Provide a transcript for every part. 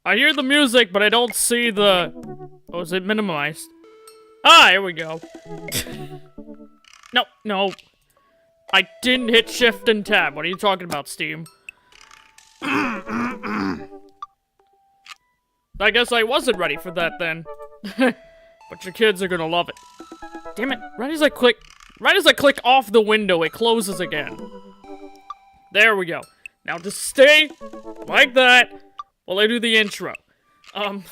I hear the music, but I don't see the... Oh, is it minimized? Ah, here we go. No. I didn't hit Shift and Tab. What are you talking about, Steam? I guess I wasn't ready for that then. But your kids are gonna love it. Damn it, right as I click off the window, it closes again. There we go. Now just stay like that while I do the intro. For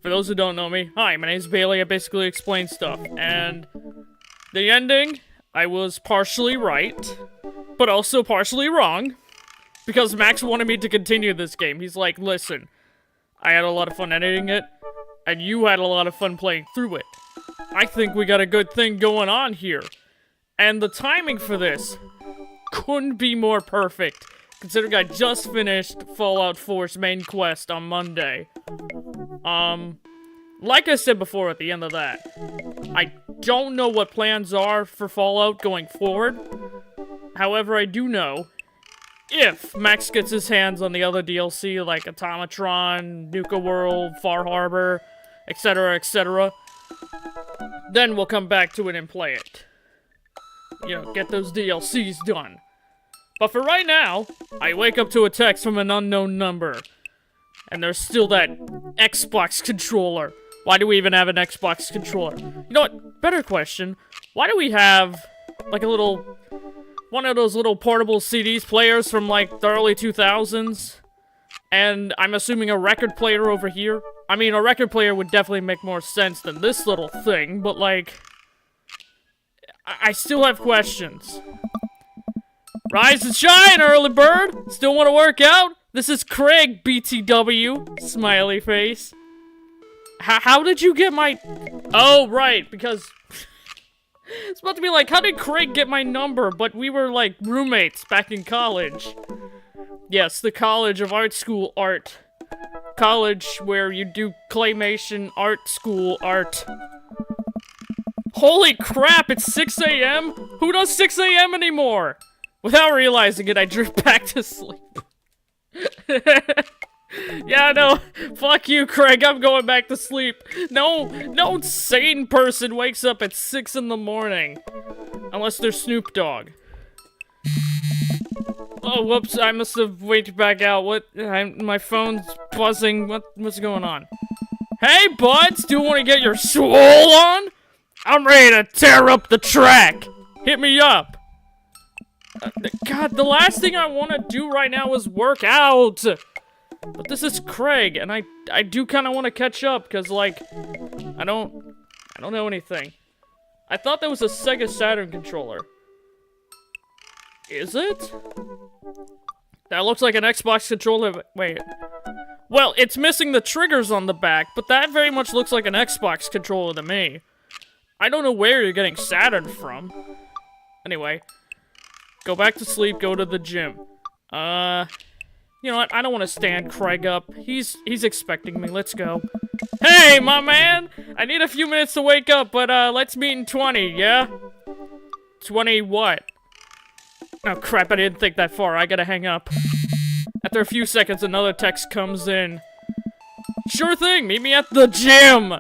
those who don't know me, hi, my name's Bailey. I basically explain stuff, and the ending, I was partially right, but also partially wrong, because Max wanted me to continue this game. He's like, listen, I had a lot of fun editing it, and you had a lot of fun playing through it. I think we got a good thing going on here. And the timing for this couldn't be more perfect, considering I just finished Fallout 4's main quest on Monday. Like I said before at the end of that, I don't know what plans are for Fallout going forward. However, I do know, if Max gets his hands on the other DLC, like Automatron, Nuka World, Far Harbor, etc., etc., then we'll come back to it and play it. You know, get those DLCs done. But for right now, I wake up to a text from an unknown number. And there's still that Xbox controller. Why do we even have an Xbox controller? You know what? Better question. Why do we have, like, one of those little portable CDs players from, like, the early 2000s? And I'm assuming a record player over here? I mean, a record player would definitely make more sense than this little thing, but, like, I still have questions. Rise and shine, early bird! Still want to work out? This is Craig, BTW. Smiley face. How did you get my... Oh, right, because... It's about to be like, how did Craig get my number? But we were, like, roommates back in college. Yes, the College of Art School Art. College where you do claymation art school art. Holy crap, it's 6 a.m.? Who does 6 a.m. anymore? Without realizing it, I drift back to sleep. Yeah, no, fuck you, Craig, I'm going back to sleep. No sane person wakes up at 6 in the morning. Unless they're Snoop Dogg. Oh, whoops, I must have waited back out. My phone's buzzing. What's going on? Hey, buds, do you want to get your swole on? I'm ready to tear up the track. Hit me up. God, the last thing I want to do right now is work out. But this is Craig, and I do kind of want to catch up, because, like, I don't know anything. I thought that was a Sega Saturn controller. Is it? That looks like an Xbox controller, but wait. Well, it's missing the triggers on the back, but that very much looks like an Xbox controller to me. I don't know where you're getting Saturn from. Anyway. Go back to sleep, go to the gym. You know what? I don't want to stand Craig up. He's expecting me. Let's go. Hey, my man! I need a few minutes to wake up, but, let's meet in 20, yeah? 20 what? Oh, crap, I didn't think that far. I gotta hang up. After a few seconds, another text comes in. Sure thing, meet me at the gym!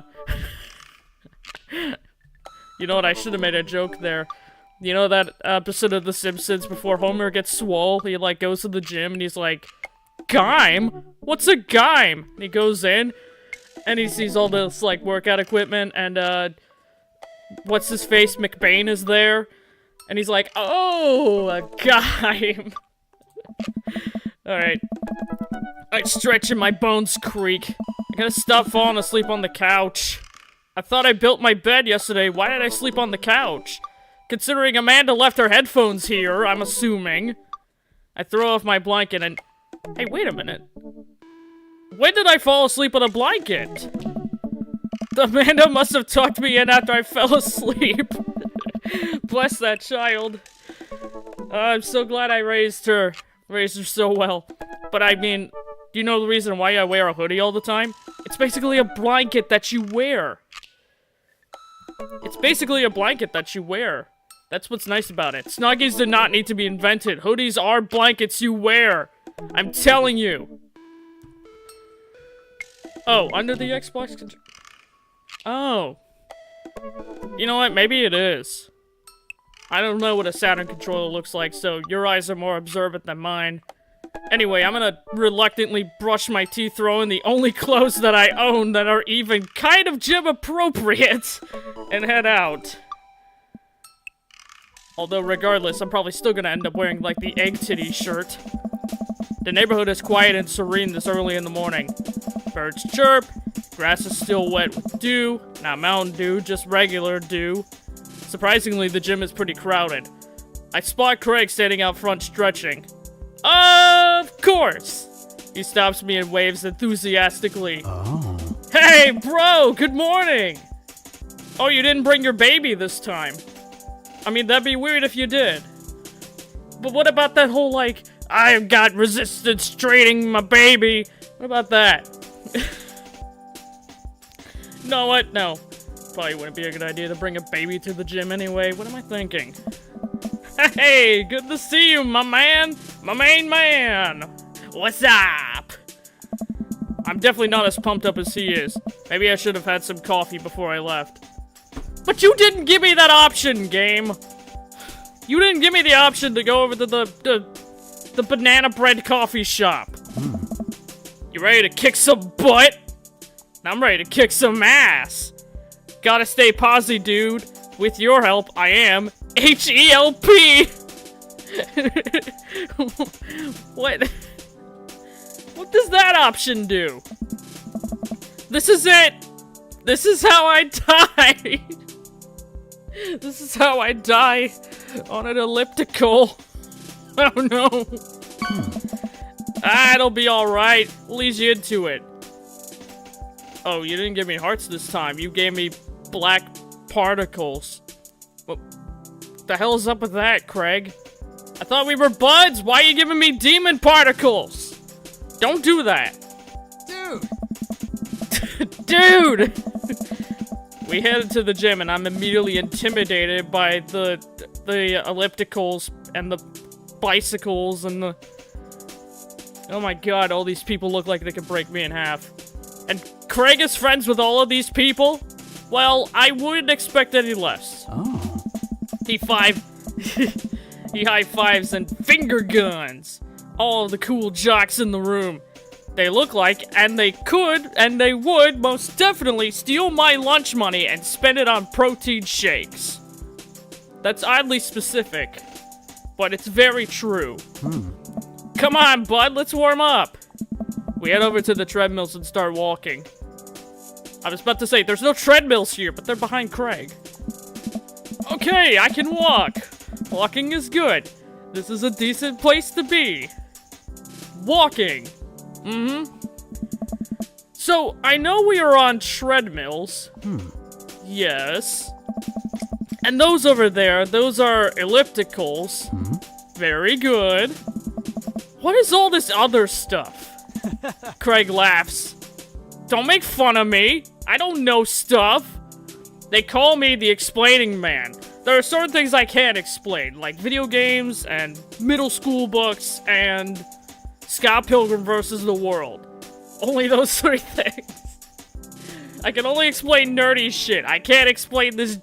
You know what? I should have made a joke there. You know that episode of The Simpsons before Homer gets swole? He, like, goes to the gym and he's like, Gime? What's a gime? And he goes in and he sees all this, like, workout equipment and, what's his face? McBain is there. And he's like, oh, a gime. Alright. I'm stretching, my bones creak. I gotta stop falling asleep on the couch. I thought I built my bed yesterday. Why did I sleep on the couch? Considering Amanda left her headphones here, I'm assuming. I throw off my blanket and... Hey, wait a minute. When did I fall asleep on a blanket? Amanda must have tucked me in after I fell asleep. Bless that child. I'm so glad I raised her. Raised her so well. But I mean, do you know the reason why I wear a hoodie all the time? It's basically a blanket that you wear. It's basically a blanket that you wear. That's what's nice about it. Snuggies did not need to be invented. Hoodies are blankets you wear. I'm telling you. Oh, under the Xbox control. Oh. You know what? Maybe it is. I don't know what a Saturn controller looks like, so your eyes are more observant than mine. Anyway, I'm gonna reluctantly brush my teeth, throw in the only clothes that I own that are even kind of gym appropriate, and head out. Although, regardless, I'm probably still gonna end up wearing, like, the egg titty shirt. The neighborhood is quiet and serene this early in the morning. Birds chirp, grass is still wet with dew, not Mountain Dew, just regular dew. Surprisingly, the gym is pretty crowded. I spot Craig standing out front stretching. Of course! He stops me and waves enthusiastically. Oh. Hey, bro, good morning! Oh, you didn't bring your baby this time. I mean, that'd be weird if you did. But what about that whole, like, I've got resistance training my baby? What about that? You know what? No. Probably wouldn't be a good idea to bring a baby to the gym anyway. What am I thinking? Hey, good to see you, my man! My main man! What's up? I'm definitely not as pumped up as he is. Maybe I should have had some coffee before I left. But you didn't give me that option, game! You didn't give me the option to go over to the banana bread coffee shop. You ready to kick some butt? I'm ready to kick some ass. Gotta stay posy, dude. With your help, I am H-E-L-P! What? What does that option do? This is it! This is how I die! This is how I die on an elliptical. Oh no. It'll be alright. We'll ease you into it. Oh, you didn't give me hearts this time. You gave me black particles. What the hell is up with that, Craig? I thought we were buds. Why are you giving me demon particles? Don't do that. Dude. Dude. We headed to the gym and I'm immediately intimidated by the ellipticals and the bicycles and the... Oh my god, all these people look like they could break me in half. And Craig is friends with all of these people? Well, I wouldn't expect any less. Oh. He high fives and finger guns all of the cool jocks in the room. They look like, and they could, and they would most definitely steal my lunch money and spend it on protein shakes. That's oddly specific, but it's very true. Come on, bud, let's warm up. We head over to the treadmills and start walking. I was about to say, there's no treadmills here, but they're behind Craig. Okay, I can walk. Walking is good. This is a decent place to be. Walking. So, I know we are on treadmills. Yes. And those over there, those are ellipticals. Very good. What is all this other stuff? Craig laughs. Don't make fun of me. I don't know stuff. They call me the explaining man. There are certain things I can't explain, like video games and middle school books and Scott Pilgrim vs. the World. Only those three things. I can only explain nerdy shit. I can't explain this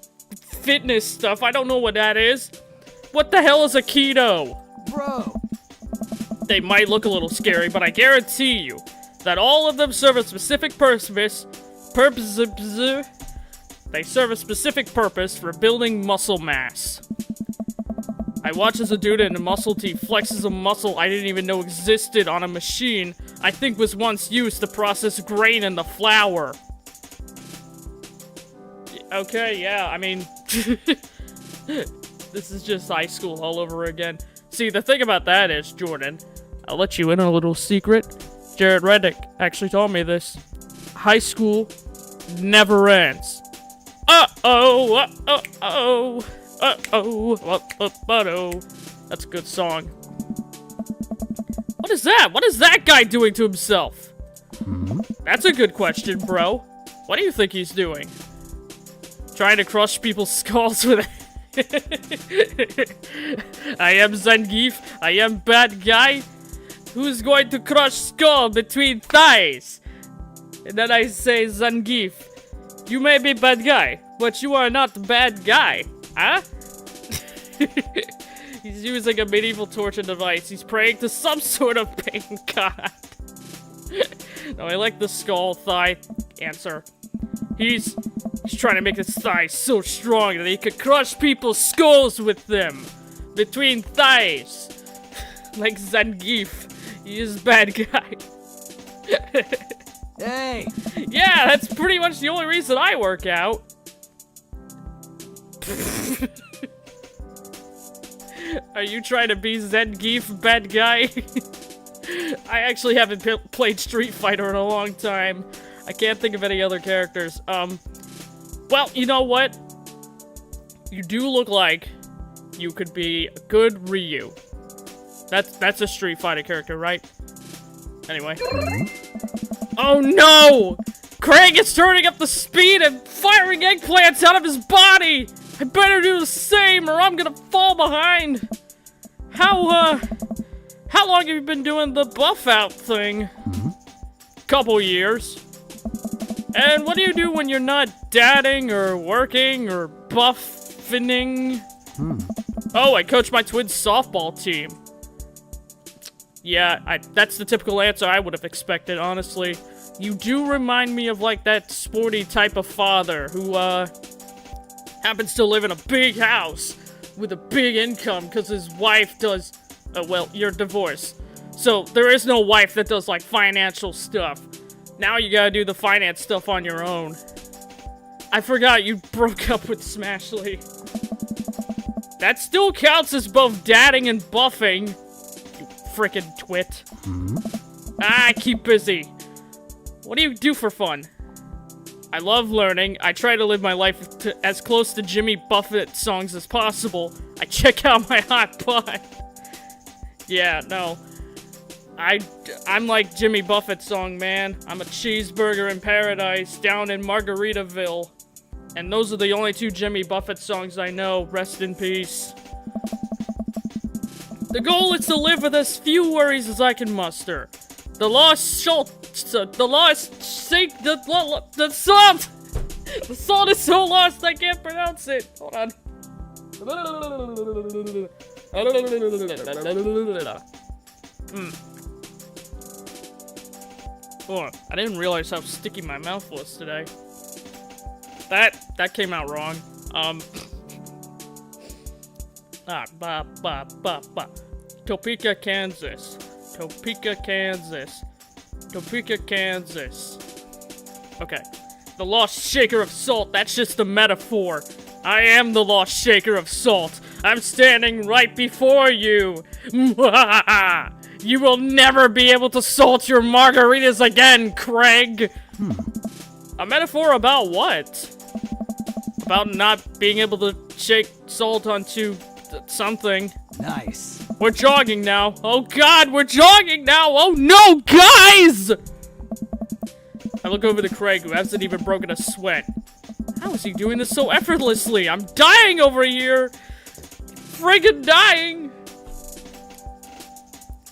fitness stuff. I don't know what that is. What the hell is a keto? Bro. They might look a little scary, but I guarantee you that all of them serve a specific purpose. They serve a specific purpose for building muscle mass. I watch as a dude in a muscle tee flexes a muscle I didn't even know existed on a machine I think was once used to process grain in the flour. Okay, yeah, I mean... This is just high school all over again. See, the thing about that is, Jordan, I'll let you in on a little secret. Jared Reddick actually told me this. High school never ends. Uh-oh, uh-oh, uh-oh, uh-oh. That's a good song. What is that? What is that guy doing to himself? That's a good question, bro. What do you think he's doing? Trying to crush people's skulls with I am Zangief. I am bad guy. Who's going to crush skull between thighs? And then I say, Zangief, you may be bad guy, but you are not the bad guy. Huh? He's using a medieval torture device. He's praying to some sort of pain god. No, I like the skull thigh answer. He's trying to make his thighs so strong that he could crush people's skulls with them. Between thighs. Like Zangief. He is bad guy. Hey! Yeah, that's pretty much the only reason I work out. Are you trying to be Zangief, bad guy? I actually haven't played Street Fighter in a long time. I can't think of any other characters. Well, you know what? You do look like you could be a good Ryu. That's a Street Fighter character, right? Anyway. Oh no! Craig is turning up the speed and firing eggplants out of his body! I better do the same or I'm gonna fall behind! How long have you been doing the buff out thing? Couple years. And what do you do when you're not dadding or working or buffing? Oh, I coach my twins' softball team. Yeah, that's the typical answer I would have expected, honestly. You do remind me of, like, that sporty type of father who, happens to live in a big house with a big income because his wife does... well, you're divorced. So, there is no wife that does, like, financial stuff. Now you gotta do the finance stuff on your own. I forgot you broke up with Smashley. That still counts as both dadding and buffing. You frickin' twit. Ah, keep busy. What do you do for fun? I love learning. I try to live my life as close to Jimmy Buffett songs as possible. I check out my hot pot. Yeah, no. I'm like Jimmy Buffett's song, man. I'm a cheeseburger in paradise down in Margaritaville. And those are the only two Jimmy Buffett songs I know. Rest in peace. The goal is to live with as few worries as I can muster. The salt is so lost I can't pronounce it. Hold on. Oh, I didn't realize how sticky my mouth was today. That came out wrong. Topeka, Kansas. Topeka, Kansas. Topeka, Kansas. Okay. The lost shaker of salt, that's just a metaphor. I am the lost shaker of salt. I'm standing right before you. You will never be able to salt your margaritas again, Craig. A metaphor about what? About not being able to shake salt onto something. Nice. We're jogging now. Oh god, we're jogging now. Oh no, guys! I look over to Craig, who hasn't even broken a sweat. How is he doing this so effortlessly? I'm dying over here. Friggin' dying.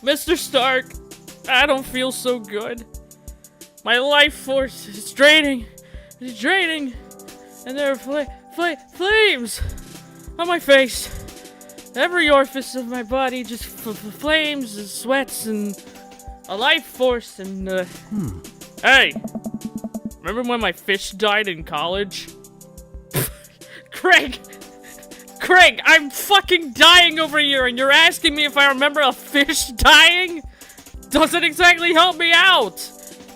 Mr. Stark, I don't feel so good. My life force is draining. It's draining. And there are flames on my face. Every orifice of my body just flames and sweats and a life force and, Hey! Remember when my fish died in college? Craig! Craig, I'm fucking dying over here and you're asking me if I remember a fish dying? Doesn't exactly help me out!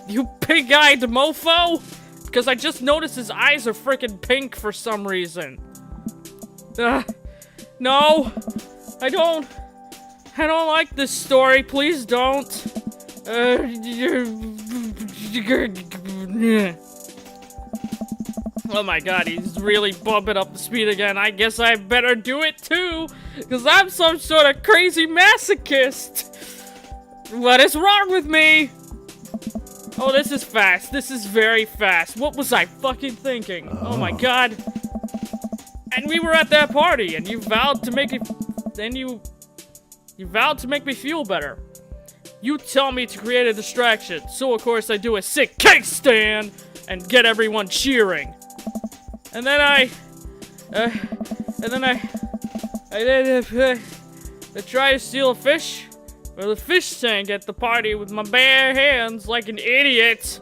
You pig-eyed mofo! Because I just noticed his eyes are freaking pink for some reason. No! I don't like this story, please don't. Oh my god, he's really bumping up the speed again. I guess I better do it too, because I'm some sort of crazy masochist. What is wrong with me? Oh, this is fast. This is very fast. What was I fucking thinking? Oh my god. And we were at that party, and you vowed to make it, and you vowed to make me feel better. you tell me to create a distraction. So of course I do a sick cake stand and get everyone cheering. And then I try to steal a fish or the fish tank at the party with my bare hands like an idiot.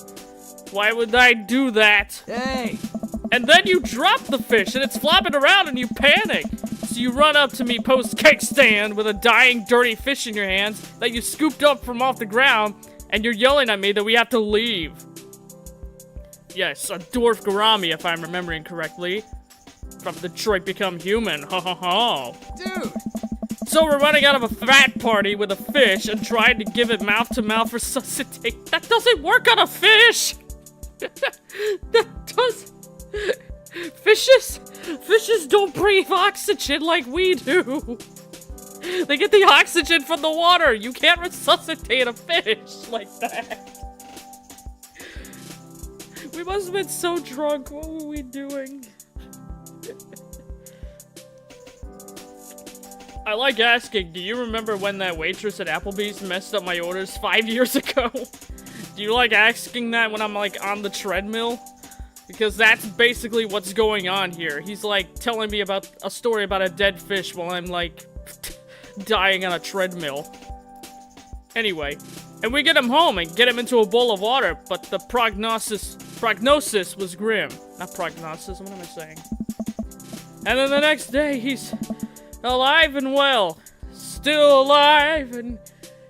Why would I do that? Hey! And then you drop the fish and it's flopping around and you panic. So you run up to me post-cake stand with a dying, dirty fish in your hands that you scooped up from off the ground, and you're yelling at me that we have to leave. Yes, a dwarf gourami, if I'm remembering correctly. From Detroit Become Human, ha ha ha. Dude! So we're running out of a fat party with a fish and trying to give it mouth-to-mouth resuscitate. That doesn't work on a fish! That does... Fishes don't breathe oxygen like we do. They get the oxygen from the water. You can't resuscitate a fish like that. We must have been so drunk. What were we doing? I like asking, do you remember when that waitress at Applebee's messed up my orders 5 years ago? Do you like asking that when I'm like on the treadmill? Because that's basically what's going on here. He's like telling me about a story about a dead fish while I'm like dying on a treadmill. Anyway, and we get him home and get him into a bowl of water, but the prognosis was grim. Not prognosis, what am I saying? And then the next day, he's alive and well. Still alive and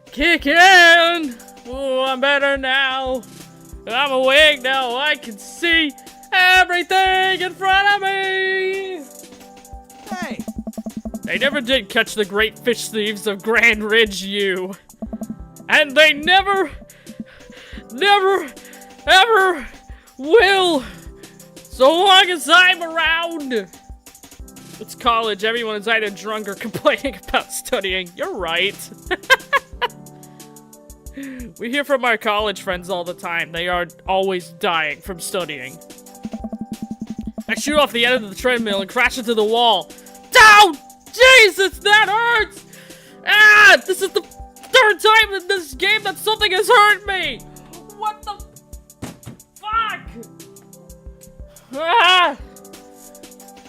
kicking. Oh, I'm better now. I'm awake now, I can see everything in front of me! Hey! They never did catch the great fish thieves of Grand Ridge U. And they never, ever will! So long as I'm around! It's college, everyone is either drunk or complaining about studying. You're right. We hear from our college friends all the time. They are always dying from studying. I shoot off the end of the treadmill and crash into the wall. Down! Jesus, that hurts! Ah! This is the third time in this game that something has hurt me! What the fuck? Ah!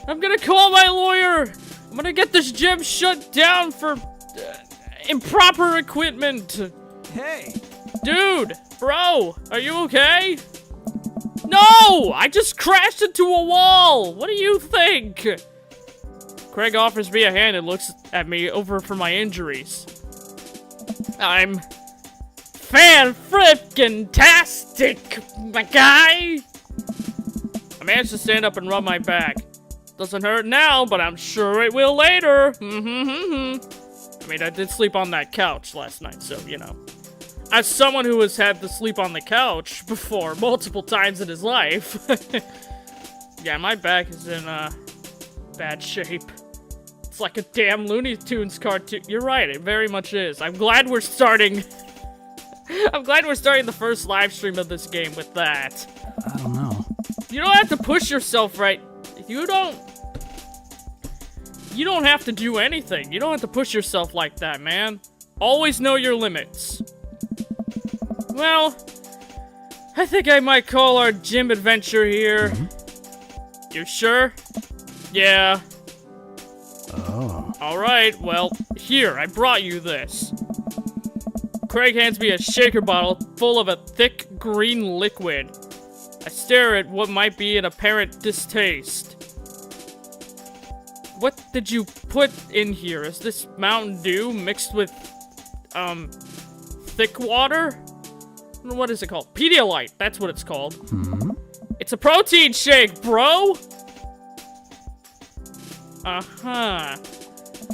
I'm gonna call my lawyer! I'm gonna get this gym shut down for improper equipment! Hey! Dude! Bro! Are you okay? No! I just crashed into a wall! What do you think? Craig offers me a hand and looks at me over for my injuries. I'm fan-frickin-tastic, my guy! I managed to stand up and rub my back. Doesn't hurt now, but I'm sure it will later. I mean, I did sleep on that couch last night, so, you know. As someone who has had to sleep on the couch before multiple times in his life. Yeah, my back is in, bad shape. It's like a damn Looney Tunes cartoon. You're right, it very much is. I'm glad we're starting... I'm glad we're starting the first live stream of this game with that. I don't know. You don't have to push yourself, right? You don't have to do anything. You don't have to push yourself like that, man. Always know your limits. Well, I think I might call our gym adventure here. You sure? Yeah. Oh. Alright, well, here, I brought you this. Craig hands me a shaker bottle full of a thick green liquid. I stare at what might be an apparent distaste. What did you put in here? Is this Mountain Dew mixed with, thick water? What is it called? Pedialyte, that's what it's called. It's a protein shake, bro! Uh-huh.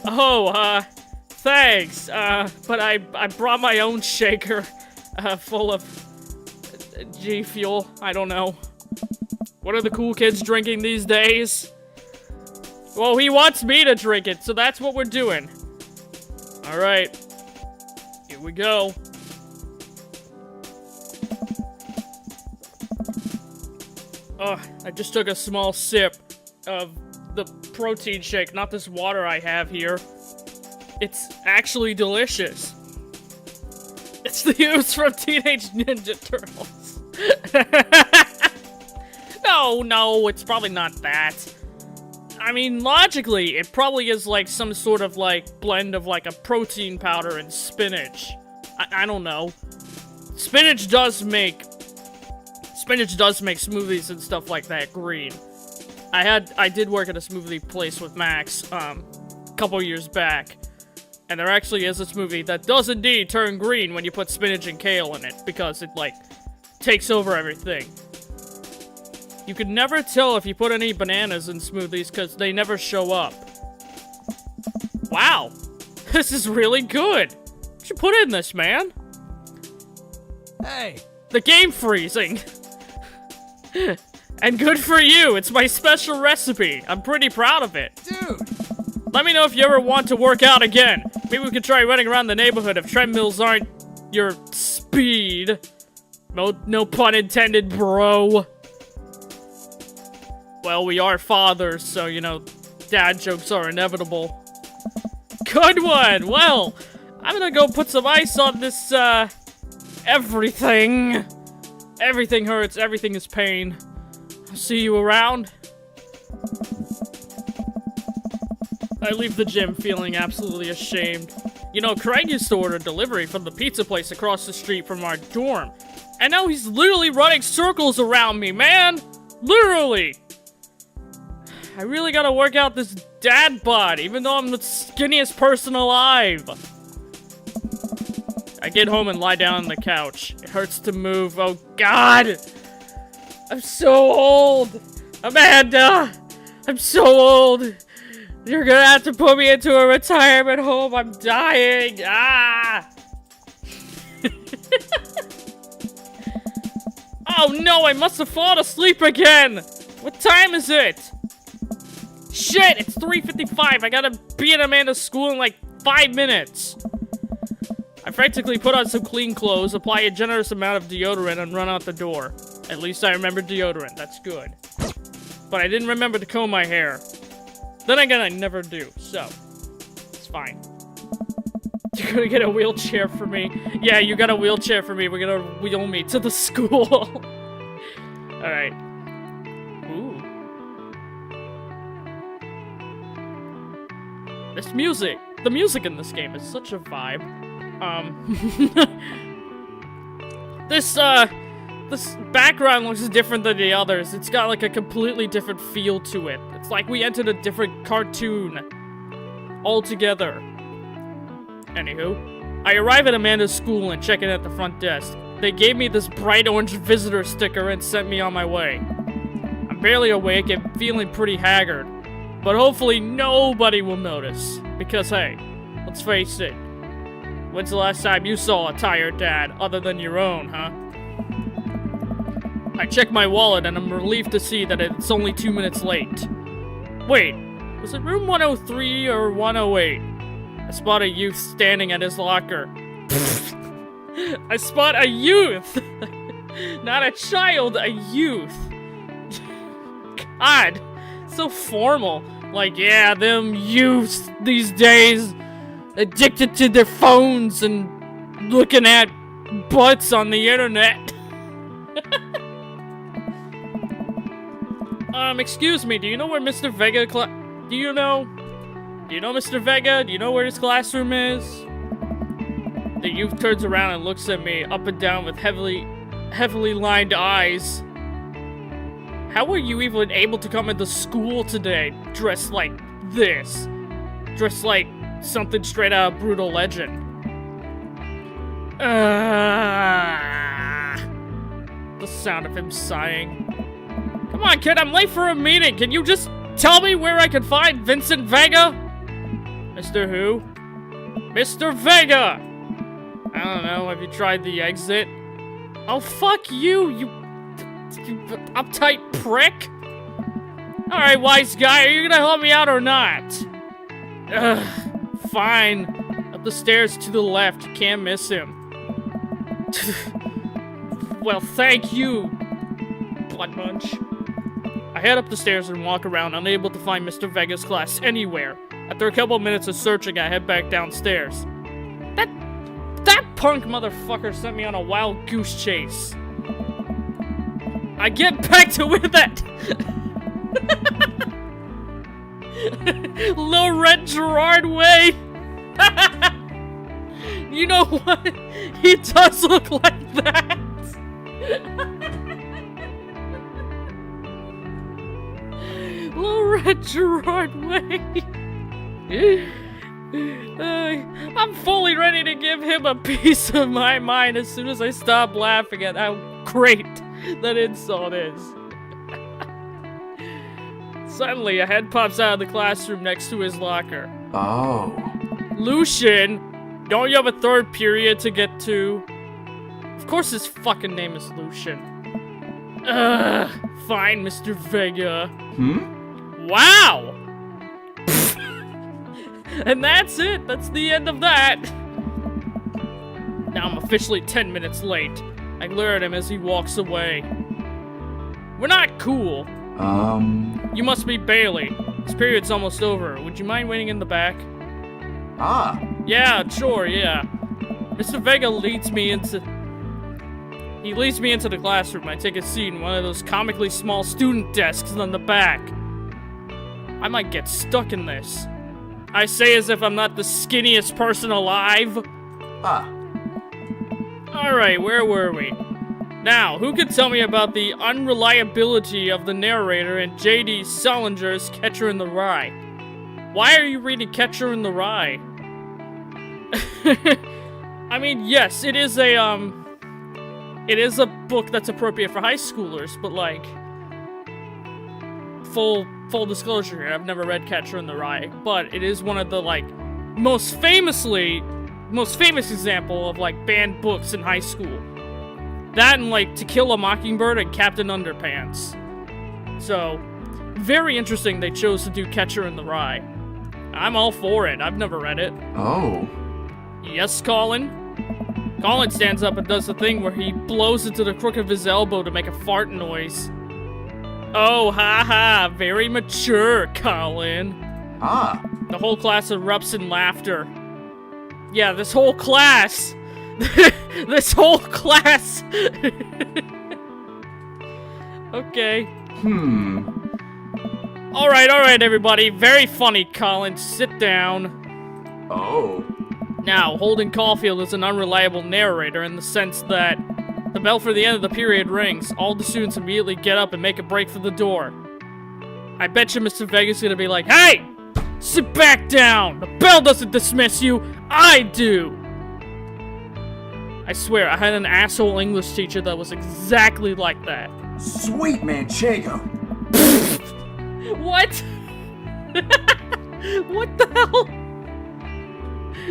Oh, thanks. But I brought my own shaker, full of G Fuel. I don't know. What are the cool kids drinking these days? Well, he wants me to drink it, so that's what we're doing. Alright. Here we go. I just took a small sip of the protein shake, not this water I have here. It's actually delicious. It's It's the ooze from Teenage Ninja Turtles. No, it's probably not that. I mean, logically, it probably is like some sort of like blend of like a protein powder and spinach. I don't know. Spinach does make smoothies and stuff like that green. I did work at a smoothie place with Max, a couple years back. And there actually is a smoothie that does indeed turn green when you put spinach and kale in it, because it, like, takes over everything. You can never tell if you put any bananas in smoothies, because they never show up. Wow. This is really good. What you put in this, man? Hey! The game freezing. And good for you, it's my special recipe. I'm pretty proud of it. Dude! Let me know if you ever want to work out again. Maybe we could try running around the neighborhood if treadmills aren't your speed. No pun intended, bro. Well, we are fathers, so, you know, dad jokes are inevitable. Good one! Well, I'm gonna go put some ice on this, everything. Everything hurts, everything is pain. I'll see you around. I leave the gym feeling absolutely ashamed. You know, Craig used to order delivery from the pizza place across the street from our dorm. And now he's literally running circles around me, man! Literally! I really gotta work out this dad bod, even though I'm the skinniest person alive. I get home and lie down on the couch. It hurts to move. Oh, God! I'm so old! Amanda! I'm so old! You're gonna have to put me into a retirement home. I'm dying. Ah! Oh no, I must have fallen asleep again. What time is it? Shit, it's 3:55. I gotta be at Amanda's school in like 5 minutes. I frantically put on some clean clothes, apply a generous amount of deodorant, and run out the door. At least I remember deodorant. That's good. But I didn't remember to comb my hair. Then again, I never do, so it's fine. You're gonna get a wheelchair for me. Yeah, you got a wheelchair for me. We're gonna wheel me to the school. Alright. Ooh. This music. The music in this game is such a vibe. This background looks different than the others. It's got like a completely different feel to it. It's like we entered a different cartoon altogether. Anywho, I arrive at Amanda's school and check in at the front desk. They gave me this bright orange visitor sticker and sent me on my way. I'm barely awake and feeling pretty haggard, but hopefully nobody will notice. Because hey, let's face it, when's the last time you saw a tired dad other than your own, huh? I check my wallet and I'm relieved to see that it's only 2 minutes late. Wait, was it room 103 or 108? I spot a youth standing at his locker. I spot a youth! Not a child, a youth. God, so formal. Like, yeah, them youths these days, addicted to their phones and looking at butts on the internet. Excuse me, do you know where Mr. Vega do you know Mr. Vega? Do you know where his classroom is? The youth turns around and looks at me up and down with heavily lined eyes. How were you even able to come into school today dressed like this? Dressed like something straight out of Brutal Legend. The sound of him sighing. Come on, kid, I'm late for a meeting. Can you just tell me where I can find Vincent Vega? Mr. Who? Mr. Vega! I don't know, have you tried the exit? Oh, fuck you, you uptight prick! Alright, wise guy, are you gonna help me out or not? Ugh, fine. Up the stairs to the left, you can't miss him. Well, thank you, Blood Munch. I head up the stairs and walk around, unable to find Mr. Vega's class anywhere. After a couple minutes of searching, I head back downstairs. That punk motherfucker sent me on a wild goose chase. I get back to where that Low Red Gerard way. You know what? He does look like that. Low Red Gerard way. I'm fully ready to give him a piece of my mind as soon as I stop laughing at how great that insult is. Suddenly, a head pops out of the classroom next to his locker. Oh. Lucian, don't you have a third period to get to? Of course his fucking name is Lucian. Fine, Mr. Vega. Wow! And that's it. That's the end of that. Now I'm officially 10 minutes late. I glare at him as he walks away. We're not cool. You must be Bailey. This period's almost over. Would you mind waiting in the back? Ah. Yeah, sure, yeah. Mr. Vega leads me into the classroom. I take a seat in one of those comically small student desks on the back. I might get stuck in this. I say as if I'm not the skinniest person alive. Ah. Alright, where were we? Now, who can tell me about the unreliability of the narrator in J.D. Salinger's Catcher in the Rye? Why are you reading Catcher in the Rye? I mean, yes, it is a book that's appropriate for high schoolers, but like, full disclosure here, I've never read Catcher in the Rye, but it is one of the, like, most famous example of, like, banned books in high school. That and, like, To Kill a Mockingbird and Captain Underpants. So, very interesting they chose to do Catcher in the Rye. I'm all for it. I've never read it. Oh. Yes, Colin? Colin stands up and does the thing where he blows into the crook of his elbow to make a fart noise. Oh, haha, very mature, Colin. Ah. The whole class erupts in laughter. Yeah, this whole class. This whole class. Okay. Alright, everybody. Very funny, Colin. Sit down. Oh. Now, Holden Caulfield is an unreliable narrator in the sense that the bell for the end of the period rings. All the students immediately get up and make a break for the door. I bet you Mr. Vega's gonna be like, "Hey! Sit back down! The bell doesn't dismiss you! I do!" I swear, I had an asshole English teacher that was exactly like that. Sweet Manchego. What? What the hell?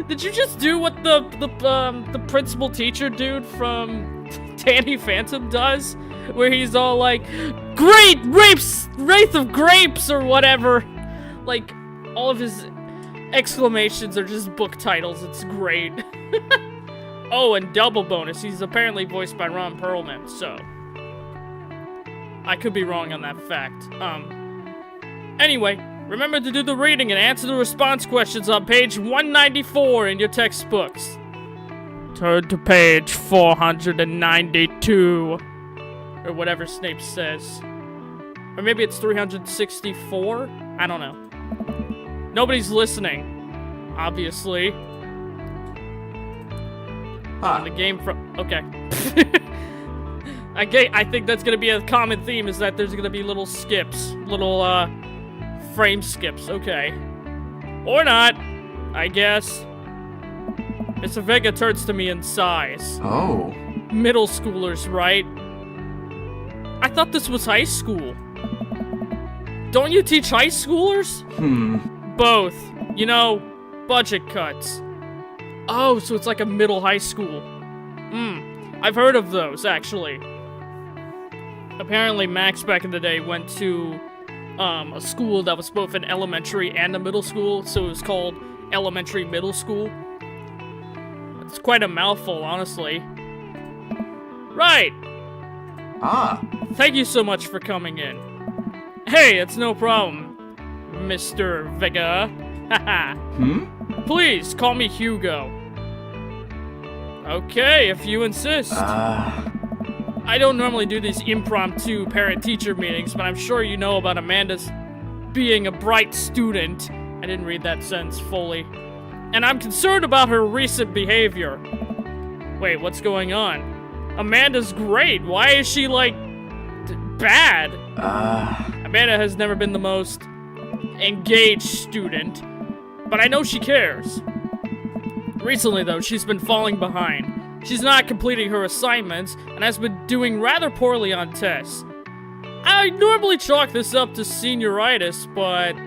Did you just do what the principal teacher dude from Danny Phantom does? Where he's all like, "Great Wraith of Grapes," or whatever. Like, all of his exclamations are just book titles. It's great. Oh, and double bonus, he's apparently voiced by Ron Perlman, so I could be wrong on that fact. Anyway, remember to do the reading and answer the response questions on page 194 in your textbooks. Turn to page 492. Or whatever Snape says. Or maybe it's 364? I don't know. Nobody's listening, obviously. The game from... Okay. I think that's gonna be a common theme, is that there's gonna be little skips. Little, frame skips. Okay. Or not, I guess. Mr. Vega turns to me and sighs. Oh. Middle schoolers, right? I thought this was high school. Don't you teach high schoolers? Both. You know, budget cuts. Oh, so it's like a middle high school. I've heard of those, actually. Apparently, Max back in the day went to a school that was both an elementary and a middle school, so it was called elementary middle school. It's quite a mouthful, honestly. Right. Ah. Thank you so much for coming in. Hey, it's no problem, Mr. Vega. Haha. Please, call me Hugo. Okay, if you insist. I don't normally do these impromptu parent-teacher meetings, but I'm sure you know about Amanda's being a bright student. I didn't read that sentence fully. And I'm concerned about her recent behavior. Wait, what's going on? Amanda's great. Why is she, like, bad? Amanda has never been the most engaged student, but I know she cares. Recently, though, she's been falling behind. She's not completing her assignments and has been doing rather poorly on tests. I normally chalk this up to senioritis, but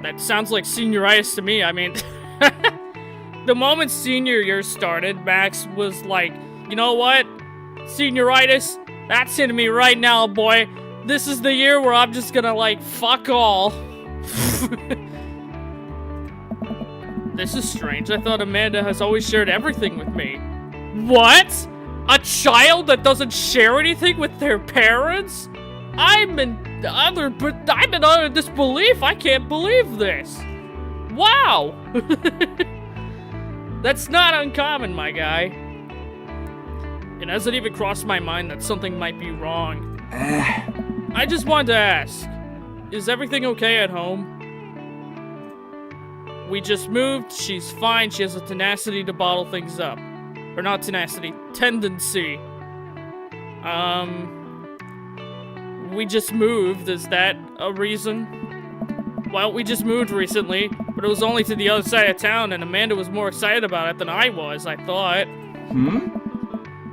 that sounds like senioritis to me. I mean, the moment senior year started, Max was like, you know what? Senioritis, that's hitting me right now, boy. This is the year where I'm just gonna, like, fuck all. This is strange. I thought Amanda has always shared everything with me. What? A child that doesn't share anything with their parents? I'm in utter disbelief. I can't believe this. Wow. That's not uncommon, my guy. It hasn't even crossed my mind that something might be wrong. I just wanted to ask, is everything okay at home? We just moved, she's fine, she has a tenacity to bottle things up. Or not tenacity, tendency. We just moved, is that a reason? Well, we just moved recently, but it was only to the other side of town, and Amanda was more excited about it than I was, I thought.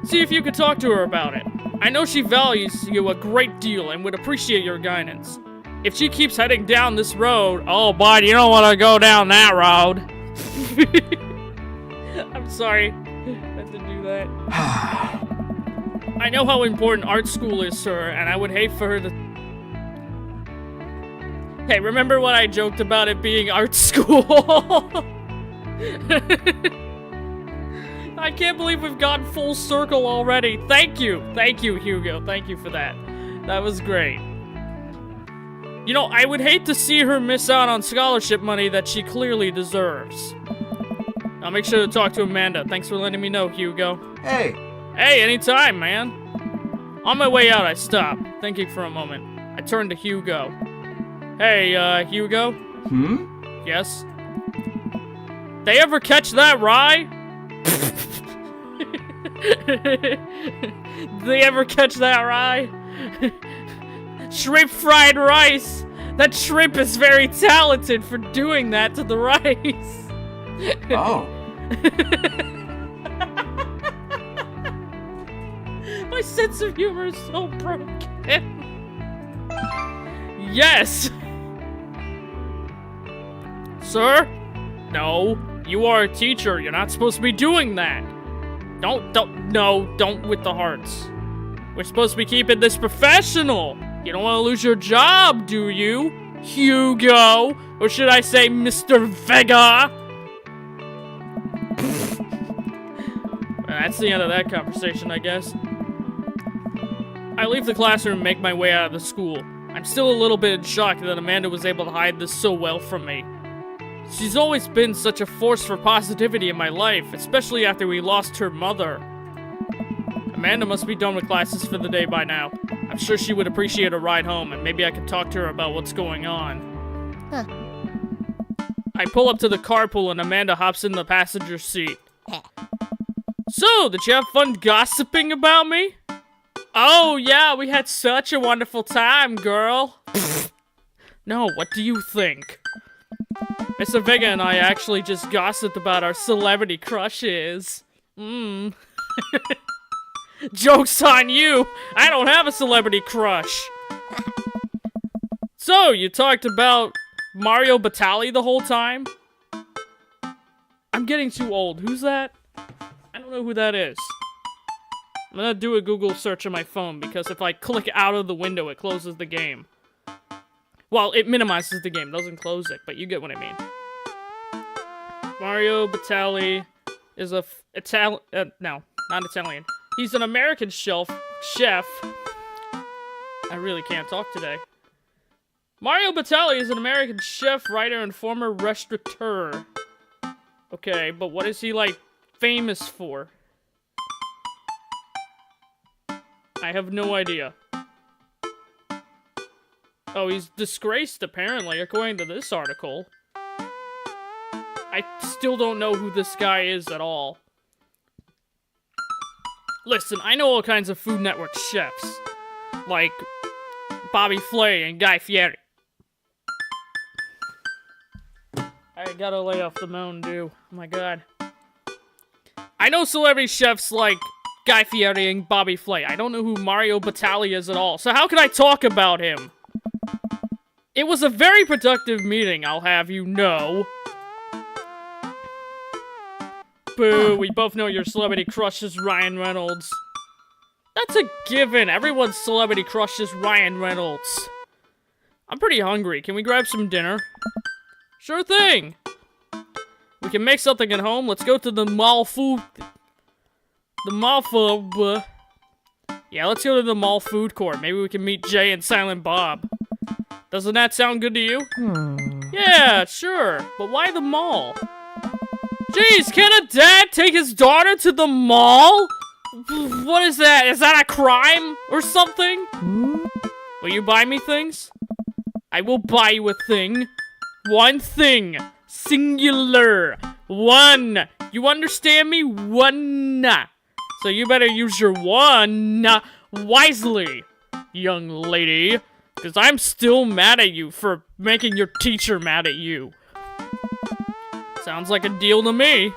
See if you could talk to her about it. I know she values you a great deal and would appreciate your guidance. If she keeps heading down this road, oh, bud, you don't want to go down that road. I'm sorry. I had to do that. I know how important art school is, sir, and I would hate for her to... Hey, remember what I joked about it being art school? I can't believe we've gone full circle already. Thank you, Hugo. Thank you for that. That was great. You know, I would hate to see her miss out on scholarship money that she clearly deserves. I'll make sure to talk to Amanda. Thanks for letting me know, Hugo. Hey. Hey, anytime, man. On my way out, I stopped, thinking for a moment. I turned to Hugo. Hey, Hugo? Yes? They ever catch that rye? They ever catch that rye? Shrimp fried rice! That shrimp is very talented for doing that to the rice! Oh. My sense of humor is so broken. Yes! Sir? No. You are a teacher. You're not supposed to be doing that. Don't with the hearts. We're supposed to be keeping this professional. You don't want to lose your job, do you? Hugo? Or should I say Mr. Vega? Well, that's the end of that conversation, I guess. I leave the classroom and make my way out of the school. I'm still a little bit in shock that Amanda was able to hide this so well from me. She's always been such a force for positivity in my life, especially after we lost her mother. Amanda must be done with classes for the day by now. I'm sure she would appreciate a ride home, and maybe I could talk to her about what's going on. I pull up to the carpool and Amanda hops in the passenger seat. So, did you have fun gossiping about me? Oh, yeah, we had such a wonderful time, girl. No, what do you think? Mr. Vega and I actually just gossiped about our celebrity crushes. Joke's on you! I don't have a celebrity crush! So, you talked about Mario Batali the whole time? I'm getting too old. Who's that? I don't know who that is. I'm gonna do a Google search on my phone, because if I click out of the window, it closes the game. Well, it minimizes the game, doesn't close it, but you get what I mean. Mario Batali is a no, not Italian. He's an American chef. I really can't talk today. Mario Batali is an American chef, writer, and former restaurateur. Okay, but what is he, like, famous for? I have no idea. Oh, he's disgraced, apparently, according to this article. I still don't know who this guy is at all. Listen, I know all kinds of Food Network chefs. Like Bobby Flay and Guy Fieri. I gotta lay off the Mountain Dew. Oh my god. I know celebrity chefs like Guy Fieri and Bobby Flay. I don't know who Mario Batali is at all. So how can I talk about him? It was a very productive meeting, I'll have you know. Boo, we both know your celebrity crush is Ryan Reynolds. That's a given. Everyone's celebrity crush is Ryan Reynolds. I'm pretty hungry. Can we grab some dinner? Sure thing. We can make something at home. Let's go to the mall food. The mall food. Yeah, let's go to the mall food court. Maybe we can meet Jay and Silent Bob. Doesn't that sound good to you? Yeah, sure. But why the mall? Jeez, can a dad take his daughter to the mall? What is that? Is that a crime or something? Will you buy me things? I will buy you a thing. One thing. Singular. One. You understand me? One. So you better use your one wisely, young lady. Because I'm still mad at you for making your teacher mad at you. Sounds like a deal to me.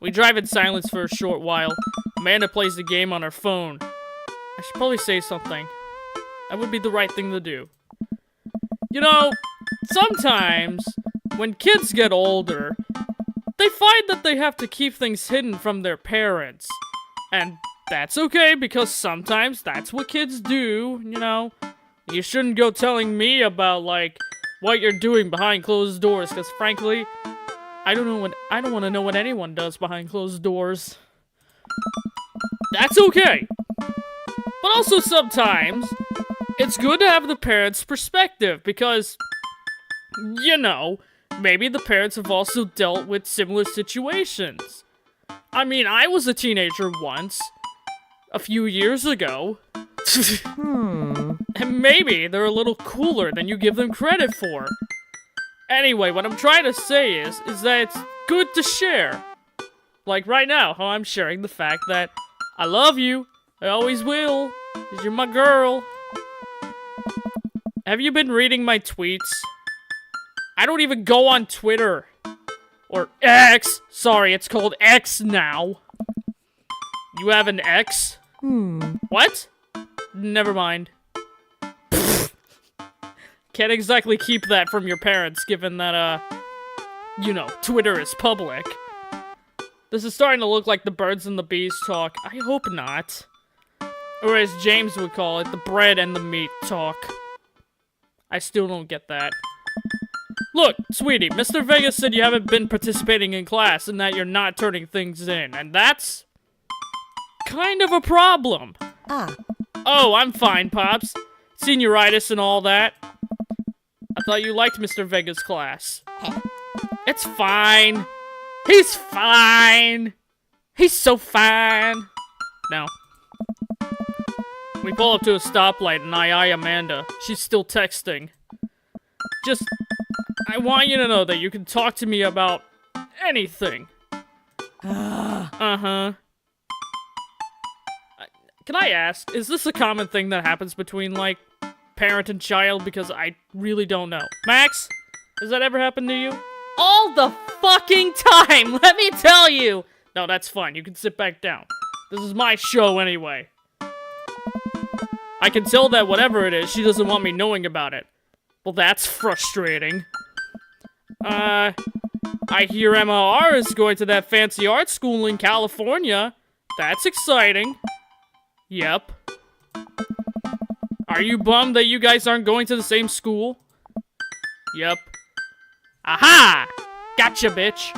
We drive in silence for a short while. Amanda plays the game on her phone. I should probably say something. That would be the right thing to do. You know, sometimes, when kids get older, they find that they have to keep things hidden from their parents. And that's okay, because sometimes that's what kids do, you know. You shouldn't go telling me about, like, what you're doing behind closed doors, because frankly, I don't want to know what anyone does behind closed doors. That's okay. But also sometimes, it's good to have the parents' perspective, because, you know, maybe the parents have also dealt with similar situations. I mean, I was a teenager once, a few years ago. And maybe they're a little cooler than you give them credit for. Anyway, what I'm trying to say is that it's good to share. Like right now, how I'm sharing the fact that I love you. I always will. 'Cause you're my girl. Have you been reading my tweets? I don't even go on Twitter. Or X. Sorry, it's called X now. You have an X? What? Never mind. Can't exactly keep that from your parents, given that, you know, Twitter is public. This is starting to look like the birds and the bees talk. I hope not. Or as James would call it, the bread and the meat talk. I still don't get that. Look, sweetie, Mr. Vegas said you haven't been participating in class and that you're not turning things in, and that's kind of a problem. Oh, I'm fine, Pops. Senioritis and all that. I thought you liked Mr. Vega's class. It's fine. He's fine. He's so fine. No. We pull up to a stoplight and I eye Amanda. She's still texting. I want you to know that you can talk to me about anything. Uh-huh. Can I ask, is this a common thing that happens between, like, parent and child? Because I really don't know. Max? Has that ever happened to you? All the fucking time, let me tell you! No, that's fine. You can sit back down. This is my show anyway. I can tell that whatever it is, she doesn't want me knowing about it. Well, that's frustrating. I hear MLR is going to that fancy art school in California. That's exciting. Yep. Are you bummed that you guys aren't going to the same school? Yep. Aha! Gotcha, bitch.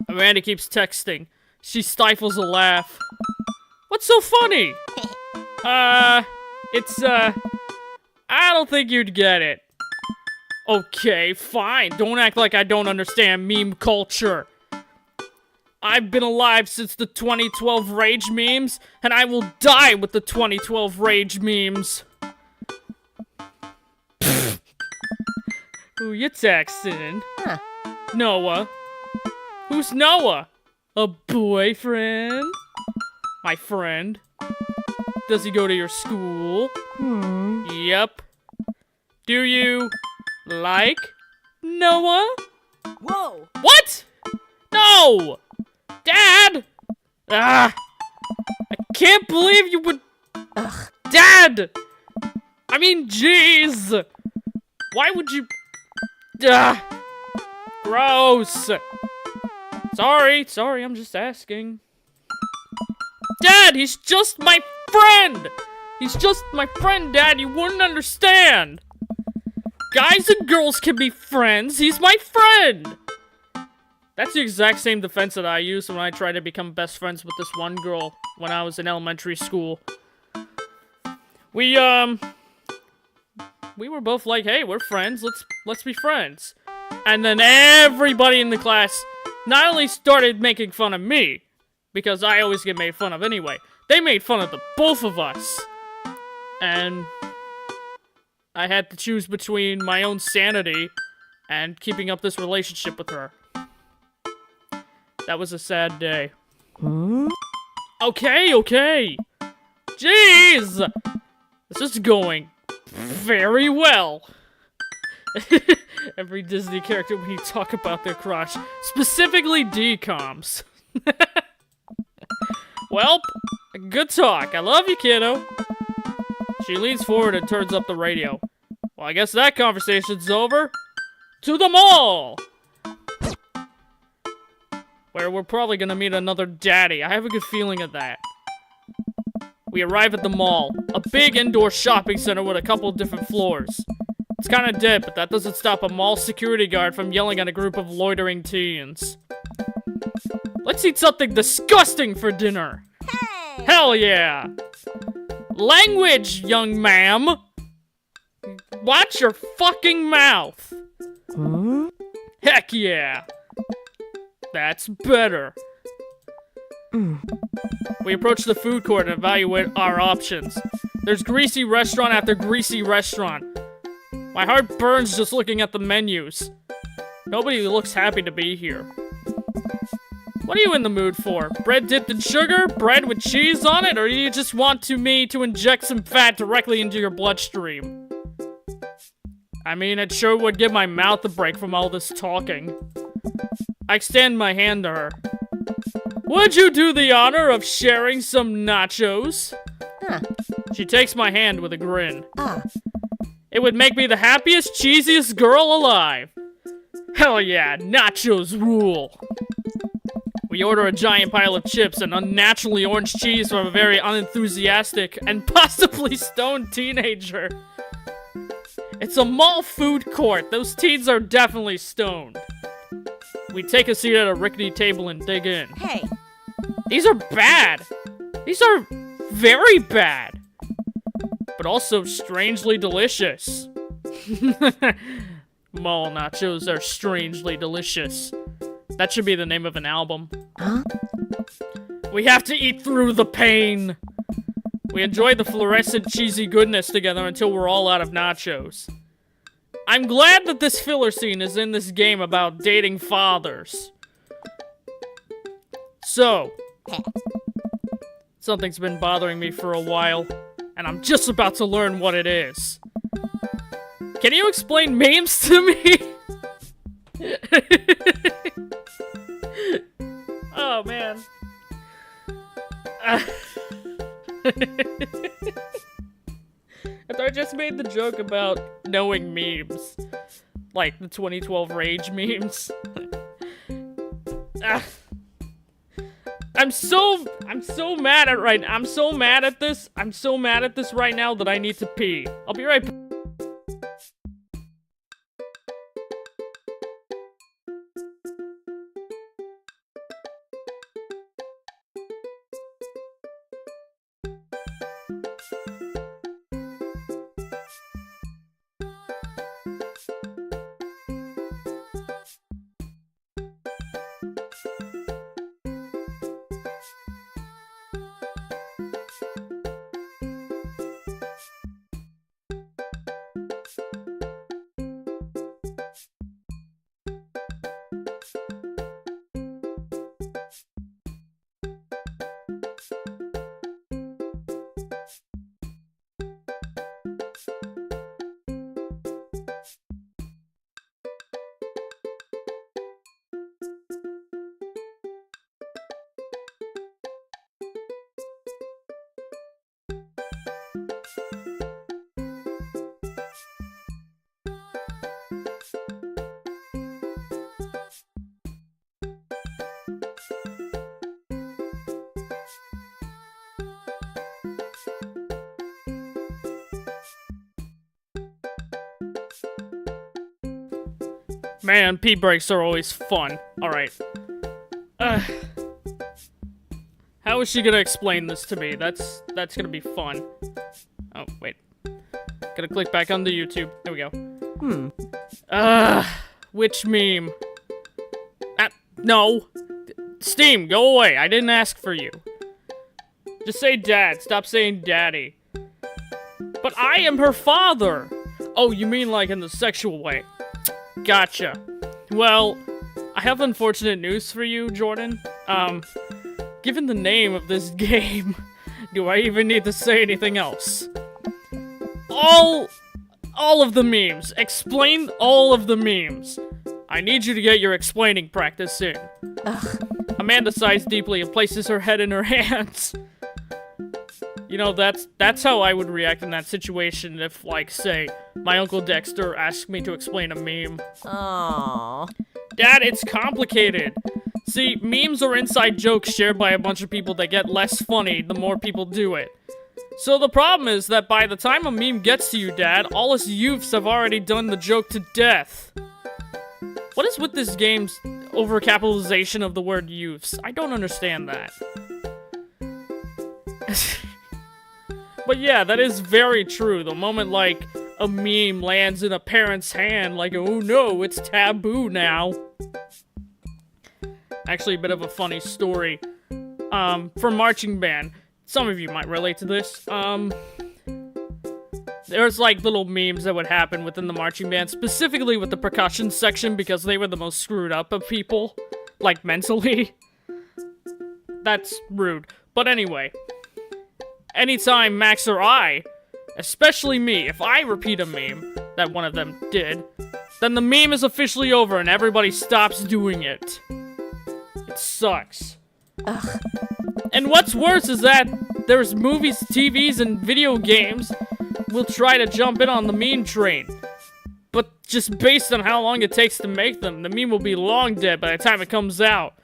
Amanda keeps texting. She stifles a laugh. What's so funny? I don't think you'd get it. Okay, fine. Don't act like I don't understand meme culture. I've been alive since the 2012 Rage memes, and I will die with the 2012 Rage memes. Who you texting? Huh. Noah. Who's Noah? A boyfriend? My friend. Does he go to your school? Yep. Do you like Noah? Whoa! What? No! Dad! I can't believe you would... Ugh. Dad! I mean, jeez! Why would you... Gross! Sorry, I'm just asking. Dad, he's just my friend! He's just my friend, Dad, you wouldn't understand! Guys and girls can be friends, he's my friend! That's the exact same defense that I used when I tried to become best friends with this one girl when I was in elementary school. We were both like, hey, we're friends, let's be friends. And then everybody in the class not only started making fun of me, because I always get made fun of anyway, they made fun of the both of us. And I had to choose between my own sanity and keeping up this relationship with her. That was a sad day. Okay. Jeez! This is going very well. Every Disney character when you talk about their crush. Specifically DComs. Welp, good talk. I love you, kiddo. She leans forward and turns up the radio. Well, I guess that conversation's over. To the mall! Where we're probably gonna meet another daddy. I have a good feeling of that. We arrive at the mall. A big indoor shopping center with a couple different floors. It's kinda dead, but that doesn't stop a mall security guard from yelling at a group of loitering teens. Let's eat something disgusting for dinner! Hey! Hell yeah! Language, young ma'am! Watch your fucking mouth! Heck yeah! That's better. We approach the food court and evaluate our options. There's greasy restaurant after greasy restaurant. My heart burns just looking at the menus. Nobody looks happy to be here. What are you in the mood for? Bread dipped in sugar? Bread with cheese on it? Or do you just want me to inject some fat directly into your bloodstream? I mean, it sure would give my mouth a break from all this talking. I extend my hand to her. Would you do the honor of sharing some nachos? Huh. She takes my hand with a grin. Ah. It would make me the happiest, cheesiest girl alive. Hell yeah, nachos rule. We order a giant pile of chips and unnaturally orange cheese from a very unenthusiastic and possibly stoned teenager. It's a mall food court. Those teens are definitely stoned. We take a seat at a rickety table and dig in. Hey! These are bad. These are very bad. But also strangely delicious. Mall nachos are strangely delicious. That should be the name of an album. Huh? We have to eat through the pain. We enjoy the fluorescent cheesy goodness together until we're all out of nachos. I'm glad that this filler scene is in this game about dating fathers. So, something's been bothering me for a while, and I'm just about to learn what it is. Can you explain memes to me? Oh, man. I just made the joke about knowing memes. Like the 2012 Rage memes. I'm so mad at this. I'm so mad at this right now that I need to pee. I'll be right back. Man, pee breaks are always fun. Alright. How is she gonna explain this to me? That's gonna be fun. Oh, wait. Gotta click back on the YouTube. There we go. Which meme? No. Steam, go away. I didn't ask for you. Just say dad. Stop saying daddy. But I am her father. Oh, you mean like in the sexual way. Gotcha. Well, I have unfortunate news for you, Jordan. Given the name of this game, do I even need to say anything else? All of the memes. Explain all of the memes. I need you to get your explaining practice in. Amanda sighs deeply and places her head in her hands. You know, that's how I would react in that situation if, like, say, my Uncle Dexter asked me to explain a meme. Aww. Dad, it's complicated. See, memes are inside jokes shared by a bunch of people that get less funny the more people do it. So the problem is that by the time a meme gets to you, Dad, all us youths have already done the joke to death. What is with this game's overcapitalization of the word youths? I don't understand that. But yeah, that is very true. The moment, like, a meme lands in a parent's hand, like, oh no, it's taboo now. Actually, a bit of a funny story. For marching band. Some of you might relate to this. There's, like, little memes that would happen within the marching band, specifically with the percussion section, because they were the most screwed up of people. Like, mentally. That's rude. But anyway. Anytime Max or I, especially me, if I repeat a meme that one of them did, then the meme is officially over and everybody stops doing it. It sucks. Ugh. And what's worse is that there's movies, TVs, and video games will try to jump in on the meme train. But just based on how long it takes to make them, the meme will be long dead by the time it comes out.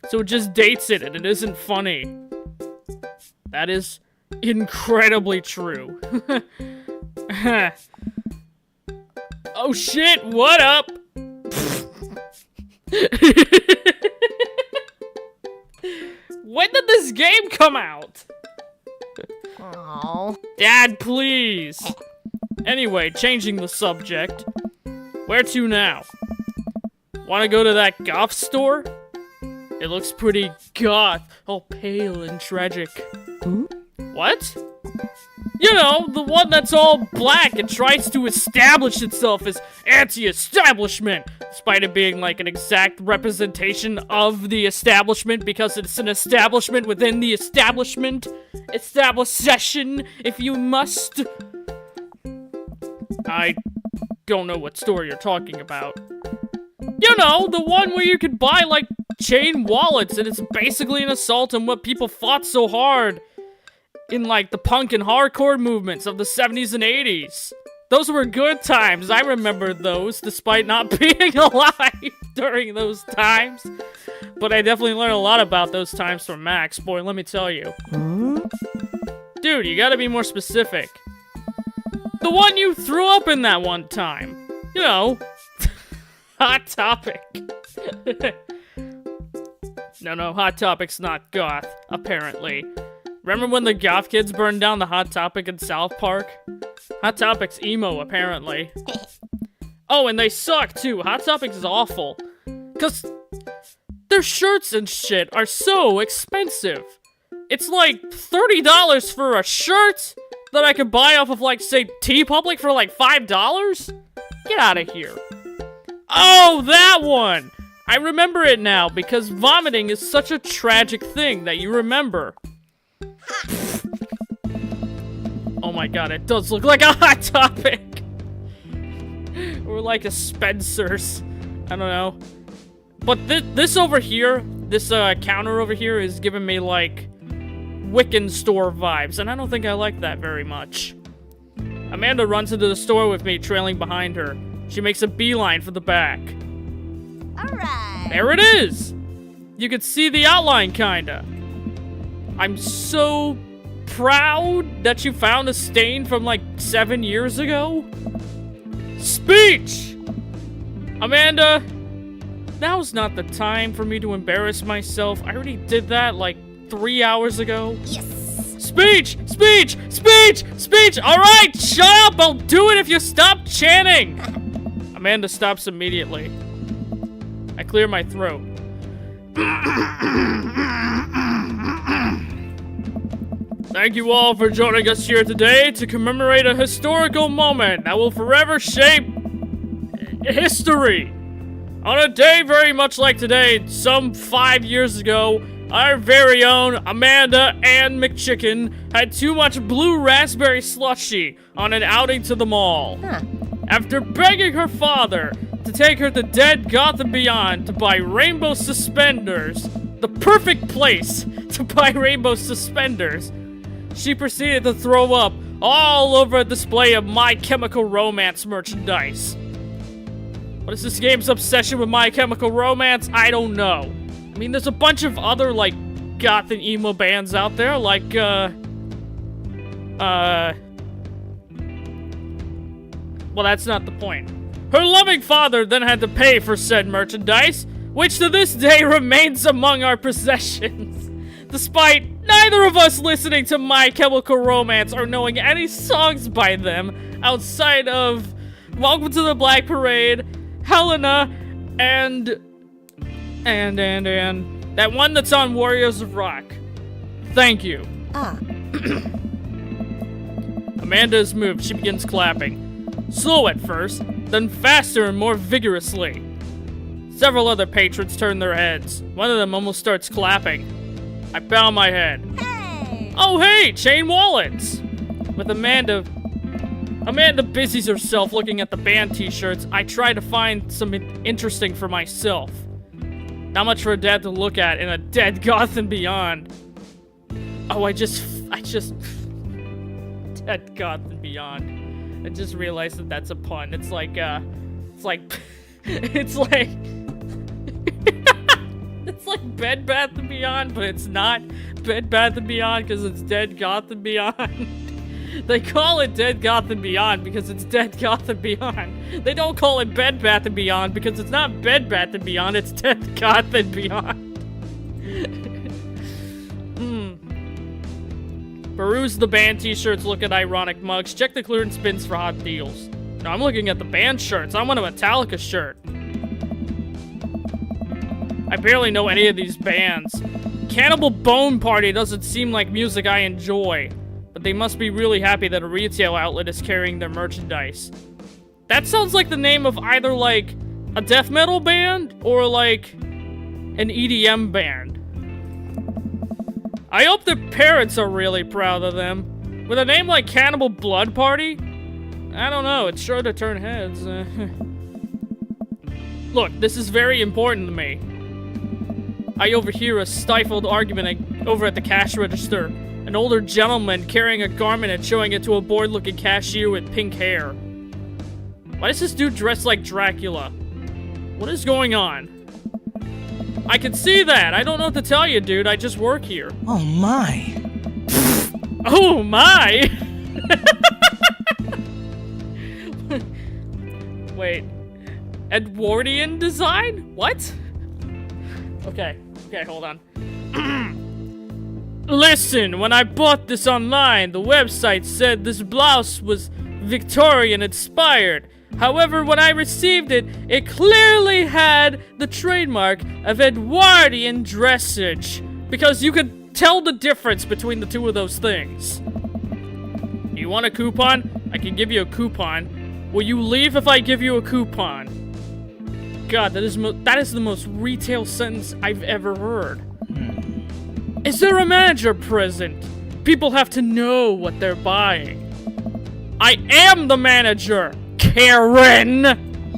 So it just dates it and it isn't funny. That is incredibly true. Oh shit, what up? When did this game come out? Aww. Dad, please. Anyway, changing the subject. Where to now? Wanna go to that goth store? It looks pretty goth, all pale and tragic. What? You know, the one that's all black and tries to establish itself as anti-establishment, despite it being like an exact representation of the establishment because it's an establishment within the establishment. Establishment, if you must. I don't know what store you're talking about. You know, the one where you could buy, like, chain wallets, and it's basically an assault on what people fought so hard in, like, the punk and hardcore movements of the 70s and 80s. Those were good times. I remember those, despite not being alive during those times. But I definitely learned a lot about those times from Max, boy, let me tell you. Dude, you gotta be more specific. The one you threw up in that one time. You know, Hot Topic. No, Hot Topic's not goth, apparently. Remember when the goth kids burned down the Hot Topic in South Park? Hot Topic's emo, apparently. Oh, and they suck, too. Hot Topic is awful. Because their shirts and shit are so expensive. It's like $30 for a shirt that I could buy off of, like, say, TeePublic for, like, $5? Get out of here. Oh, that one! I remember it now, because vomiting is such a tragic thing that you remember. Oh my god, it does look like a Hot Topic! Or like a Spencer's. I don't know. But this over here, this counter over here is giving me like Wiccan store vibes, and I don't think I like that very much. Amanda runs into the store with me, trailing behind her. She makes a beeline for the back. Alright. There it is! You can see the outline, kinda. I'm so proud that you found a stain from like 7 years ago. Speech! Amanda, now's not the time for me to embarrass myself. I already did that like 3 hours ago. Yes. Speech! Speech! Speech! Speech! Alright, shut up! I'll do it if you stop chanting! Amanda stops immediately. I clear my throat. Thank you all for joining us here today to commemorate a historical moment that will forever shape history. On a day very much like today, some 5 years ago, our very own Amanda Ann McChicken had too much blue raspberry slushy on an outing to the mall. Huh. After begging her father to take her to Dead Gotham Beyond to buy rainbow suspenders, the perfect place to buy rainbow suspenders, she proceeded to throw up all over a display of My Chemical Romance merchandise. What is this game's obsession with My Chemical Romance? I don't know. I mean, there's a bunch of other, like, goth and emo bands out there, like, well, that's not the point. Her loving father then had to pay for said merchandise, which to this day remains among our possessions. Despite neither of us listening to My Chemical Romance or knowing any songs by them outside of Welcome to the Black Parade, Helena, and that one that's on Warriors of Rock. Thank you. Ah. Amanda is moved. She begins clapping. Slow at first, then faster and more vigorously. Several other patrons turn their heads. One of them almost starts clapping. I bow my head. Hey. Oh hey, chain wallets! With Amanda busies herself looking at the band t-shirts. I try to find something interesting for myself. Not much for a dad to look at in a Dead Gotham Beyond. Oh, I just Dead Gotham Beyond. I just realized that that's a pun. It's like it's like Bed Bath & Beyond, but it's not Bed Bath & Beyond because it's Dead Gotham Beyond. They call it Dead Gotham Beyond because it's Dead Gotham Beyond. They don't call it Bed Bath & Beyond because it's not Bed Bath & Beyond, it's Dead Gotham Beyond. Peruse the band t-shirts, look at ironic mugs, check the clearance bins for hot deals. No, I'm looking at the band shirts. I want a Metallica shirt. I barely know any of these bands. Cannibal Bone Party doesn't seem like music I enjoy, but they must be really happy that a retail outlet is carrying their merchandise. That sounds like the name of either, like, a death metal band or, like, an EDM band. I hope their parents are really proud of them. With a name like Cannibal Blood Party, I don't know, it's sure to turn heads. Look, this is very important to me. I overhear a stifled argument over at the cash register. An older gentleman carrying a garment and showing it to a bored-looking cashier with pink hair. Why is this dude dressed like Dracula? What is going on? I can see that! I don't know what to tell you, dude. I just work here. Oh my. Oh my! Wait. Edwardian design? What? Okay, hold on. Listen, when I bought this online, the website said this blouse was Victorian inspired. However, when I received it, it clearly had the trademark of Edwardian dressage. Because you could tell the difference between the two of those things. You want a coupon? I can give you a coupon. Will you leave if I give you a coupon? God, that is the most retail sentence I've ever heard. Is there a manager present? People have to know what they're buying. I am the manager, Karen!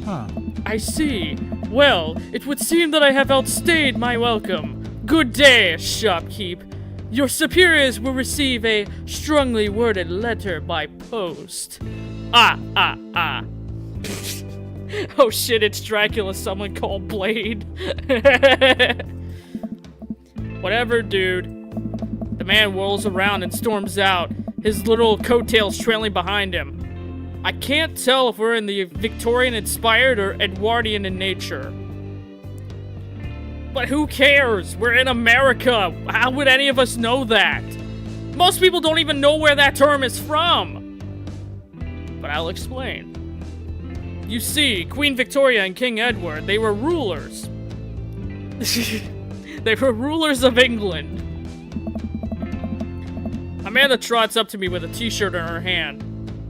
Huh. I see. Well, it would seem that I have outstayed my welcome. Good day, shopkeep. Your superiors will receive a strongly worded letter by post. Ah. Oh shit, it's Dracula, someone called Blade. Whatever, dude. The man whirls around and storms out, his little coattails trailing behind him. I can't tell if we're in the Victorian-inspired or Edwardian in nature. But who cares? We're in America. How would any of us know that? Most people don't even know where that term is from. But I'll explain. You see, Queen Victoria and King Edward, they were rulers. They were rulers of England. Amanda trots up to me with a t-shirt in her hand.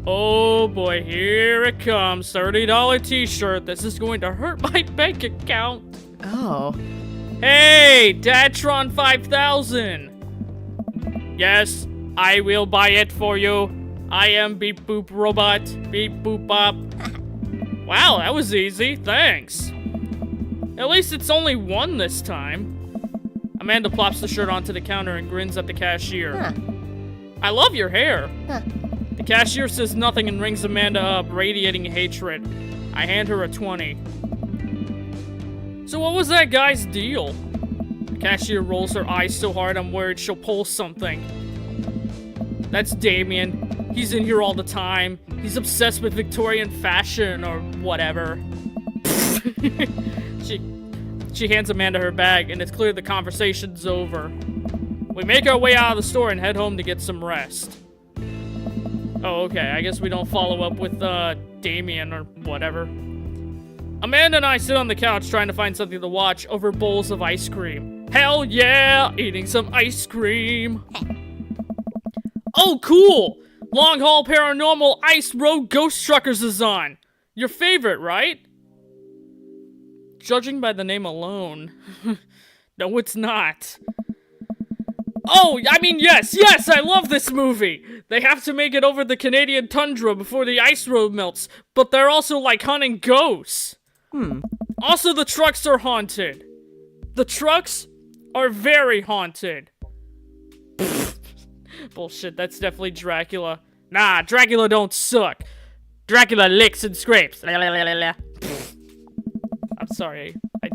Oh boy, here it comes. $30 t-shirt. This is going to hurt my bank account. Oh. Hey, Datron 5000. Yes, I will buy it for you. I am Beep Boop Robot. Beep Boop Bop. Wow, that was easy. Thanks. At least it's only one this time. Amanda plops the shirt onto the counter and grins at the cashier. Huh. I love your hair. Huh. The cashier says nothing and rings Amanda up, radiating hatred. I hand her a 20. So what was that guy's deal? The cashier rolls her eyes so hard I'm worried she'll pull something. That's Damien. He's in here all the time. He's obsessed with Victorian fashion or whatever. She hands Amanda her bag, and it's clear the conversation's over. We make our way out of the store and head home to get some rest. Oh, okay. I guess we don't follow up with, Damien or whatever. Amanda and I sit on the couch trying to find something to watch over bowls of ice cream. Hell yeah! Eating some ice cream. Oh, cool! Long Haul Paranormal Ice Road Ghost Truckers is on. Your favorite, right? Judging by the name alone. No, it's not. Oh, I mean, yes, I love this movie! They have to make it over the Canadian tundra before the ice road melts, but they're also like hunting ghosts. Also, the trucks are haunted. The trucks are very haunted. Bullshit, that's definitely Dracula. Nah, Dracula don't suck. Dracula licks and scrapes. I'm sorry, I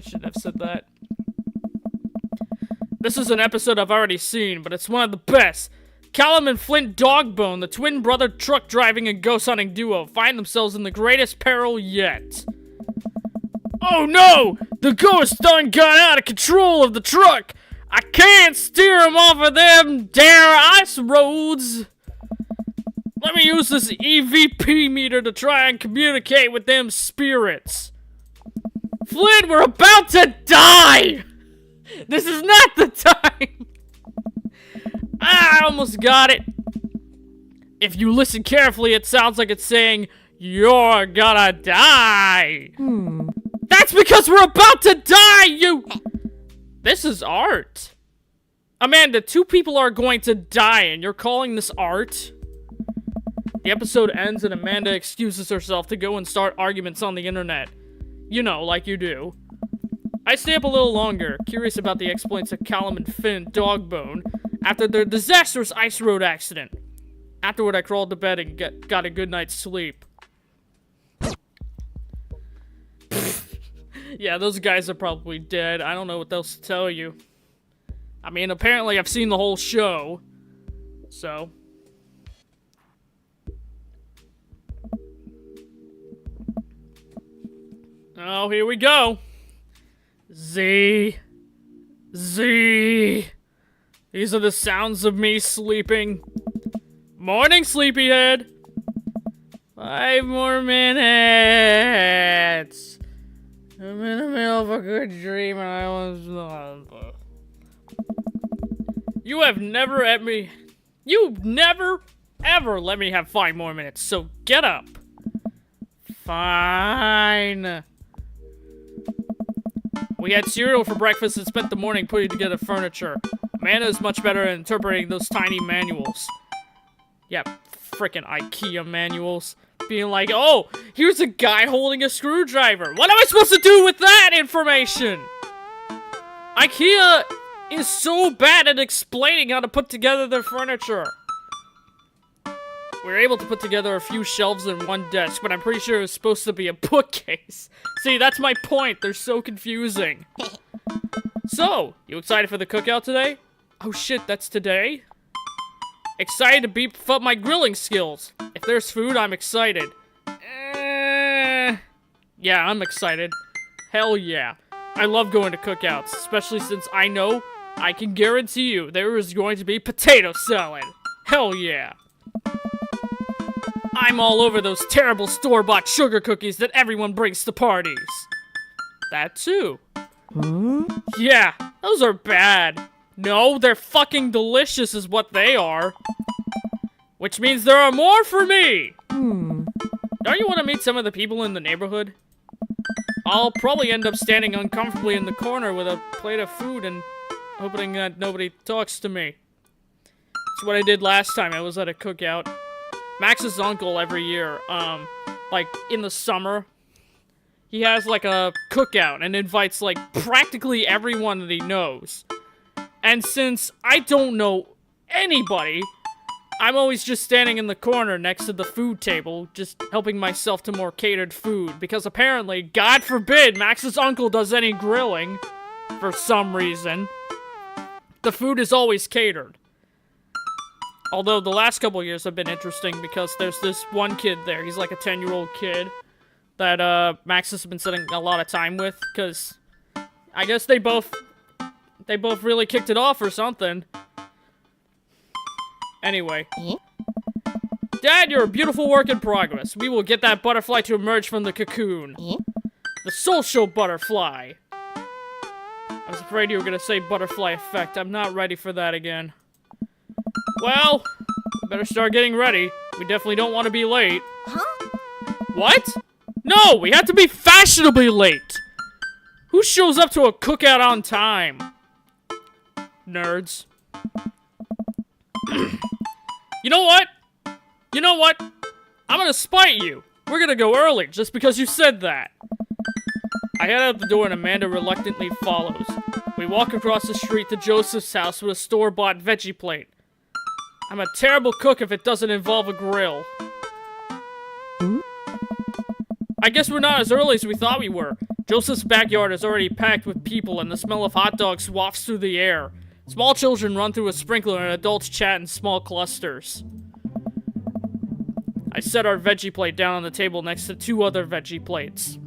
shouldn't have said that. This is an episode I've already seen, but it's one of the best. Callum and Flint Dogbone, the twin brother truck driving and ghost hunting duo, find themselves in the greatest peril yet. Oh no! The ghost done got out of control of the truck! I can't steer him off of them dare ice roads! Let me use this EVP meter to try and communicate with them spirits. Flint, we're about to die! This is not the time! I almost got it. If you listen carefully, it sounds like it's saying, "You're gonna die." That's because we're about to die, you... This is art. Amanda, 2 people are going to die, and you're calling this art? The episode ends, and Amanda excuses herself to go and start arguments on the internet. You know, like you do. I stay up a little longer, curious about the exploits of Callum and Finn Dogbone after their disastrous ice road accident. Afterward, I crawled to bed and got a good night's sleep. Yeah, those guys are probably dead. I don't know what else to tell you. I mean, apparently I've seen the whole show. So. Oh, here we go. Z. These are the sounds of me sleeping. Morning, sleepyhead. 5 more minutes. I'm in the middle of a good dream and I was... You've never ever let me have 5 more minutes, so get up. Fine. We had cereal for breakfast and spent the morning putting together furniture. Amanda is much better at interpreting those tiny manuals. Yeah, frickin' IKEA manuals. Being like, oh, here's a guy holding a screwdriver. What am I supposed to do with that information? IKEA is so bad at explaining how to put together their furniture. We were able to put together a few shelves and one desk, but I'm pretty sure it was supposed to be a bookcase. See, that's my point. They're so confusing. So, you excited for the cookout today? Oh shit, that's today? Excited to beef up my grilling skills. If there's food, I'm excited. Yeah, I'm excited. Hell yeah. I love going to cookouts, especially since I know I can guarantee you there is going to be potato salad. Hell yeah. I'm all over those terrible store-bought sugar cookies that everyone brings to parties. That too. Yeah, those are bad. No, they're fucking delicious is what they are. Which means there are more for me! Don't you want to meet some of the people in the neighborhood? I'll probably end up standing uncomfortably in the corner with a plate of food and hoping that nobody talks to me. It's what I did last time I was at a cookout. Max's uncle every year, like, in the summer, he has, like, a cookout and invites, like, practically everyone that he knows. And since I don't know anybody, I'm always just standing in the corner next to the food table, just helping myself to more catered food, because apparently, God forbid, Max's uncle does any grilling, for some reason. The food is always catered. Although the last couple of years have been interesting because there's this one kid there, he's like a 10-year-old kid, that Max has been spending a lot of time with, because I guess they both really kicked it off or something. Anyway. Dad, you're a beautiful work in progress. We will get that butterfly to emerge from the cocoon. The social butterfly. I was afraid you were gonna say butterfly effect. I'm not ready for that again. Well, we better start getting ready. We definitely don't want to be late. What? No, we have to be fashionably late. Who shows up to a cookout on time? Nerds. You know what? You know what? I'm gonna spite you. We're gonna go early, just because you said that. I head out the door and Amanda reluctantly follows. We walk across the street to Joseph's house with a store-bought veggie plate. I'm a terrible cook if it doesn't involve a grill. I guess we're not as early as we thought we were. Joseph's backyard is already packed with people and the smell of hot dogs wafts through the air. Small children run through a sprinkler and adults chat in small clusters. I set our veggie plate down on the table next to 2 other veggie plates.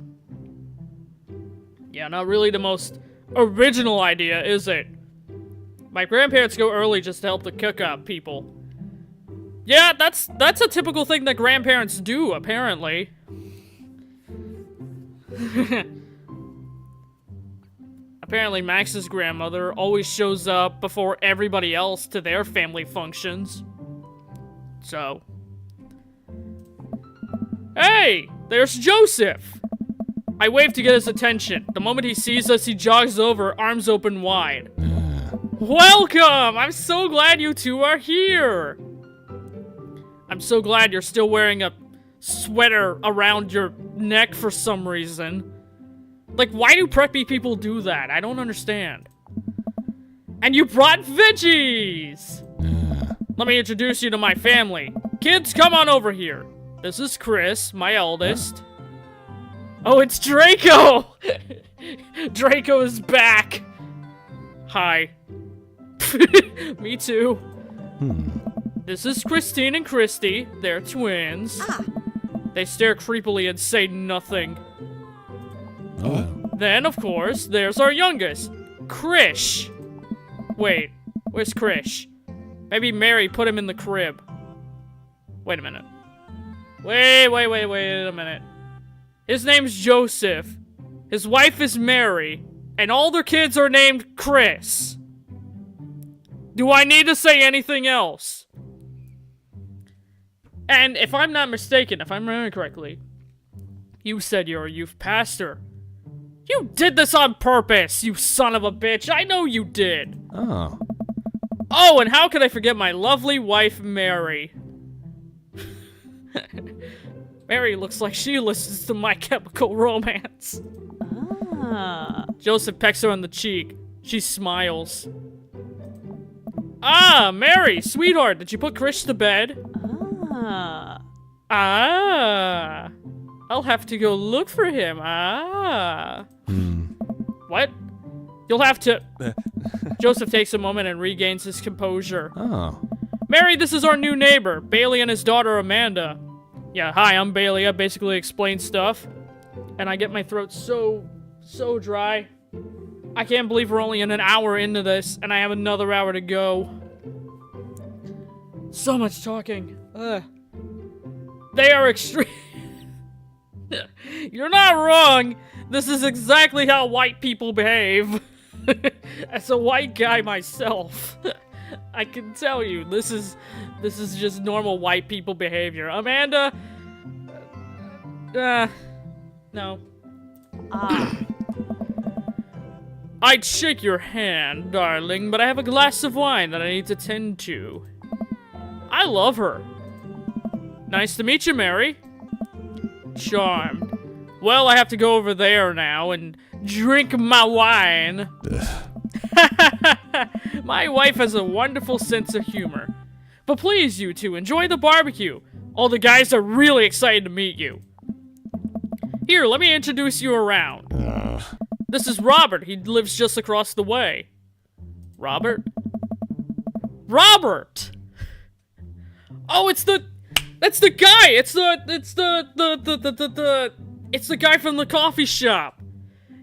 Yeah, not really the most original idea, is it? My grandparents go early just to help the cookout people. Yeah, that's a typical thing that grandparents do, apparently. Apparently Max's grandmother always shows up before everybody else to their family functions. So. Hey! There's Joseph! I wave to get his attention. The moment he sees us, he jogs over, arms open wide. Welcome! I'm so glad you two are here! I'm so glad you're still wearing a sweater around your neck for some reason. Like, why do preppy people do that? I don't understand. And you brought veggies! Let me introduce you to my family. Kids, come on over here. This is Chris, my eldest. Oh, it's Draco! Draco is back. Hi. Me too. This is Christine and Christy. They're twins. They stare creepily and say nothing. Then, of course, there's our youngest, Krish. Wait, where's Krish? Maybe Mary put him in the crib. Wait a minute. Wait a minute. His name's Joseph. His wife is Mary. And all their kids are named Chris. Do I need to say anything else? And if I'm not mistaken, if I'm remembering correctly, you said you're a youth pastor. You did this on purpose, you son of a bitch. I know you did. Oh. Oh, and how could I forget my lovely wife, Mary? Mary looks like she listens to My Chemical Romance. Joseph pecks her on the cheek. She smiles. Ah, Mary, sweetheart, did you put Krish to bed? Ah. I'll have to go look for him. Ah. What? You'll have to... Joseph takes a moment and regains his composure. Oh. Mary, this is our new neighbor, Bailey and his daughter, Amanda. Yeah, hi, I'm Bailey. I basically explain stuff. And I get my throat so dry. I can't believe we're only an hour into this, and I have another hour to go. So much talking. Ugh. They are extreme. You're not wrong. This is exactly how white people behave. As a white guy myself, I can tell you, this is just normal white people behavior. Amanda, no. I'd shake your hand, darling, but I have a glass of wine that I need to tend to. I love her. Nice to meet you, Mary. Charmed. Well, I have to go over there now and drink my wine. My wife has a wonderful sense of humor. But please, you two, enjoy the barbecue. All the guys are really excited to meet you. Here, let me introduce you around. This is Robert. He lives just across the way. Robert? Robert! Oh, that's the guy! It's the guy from the coffee shop.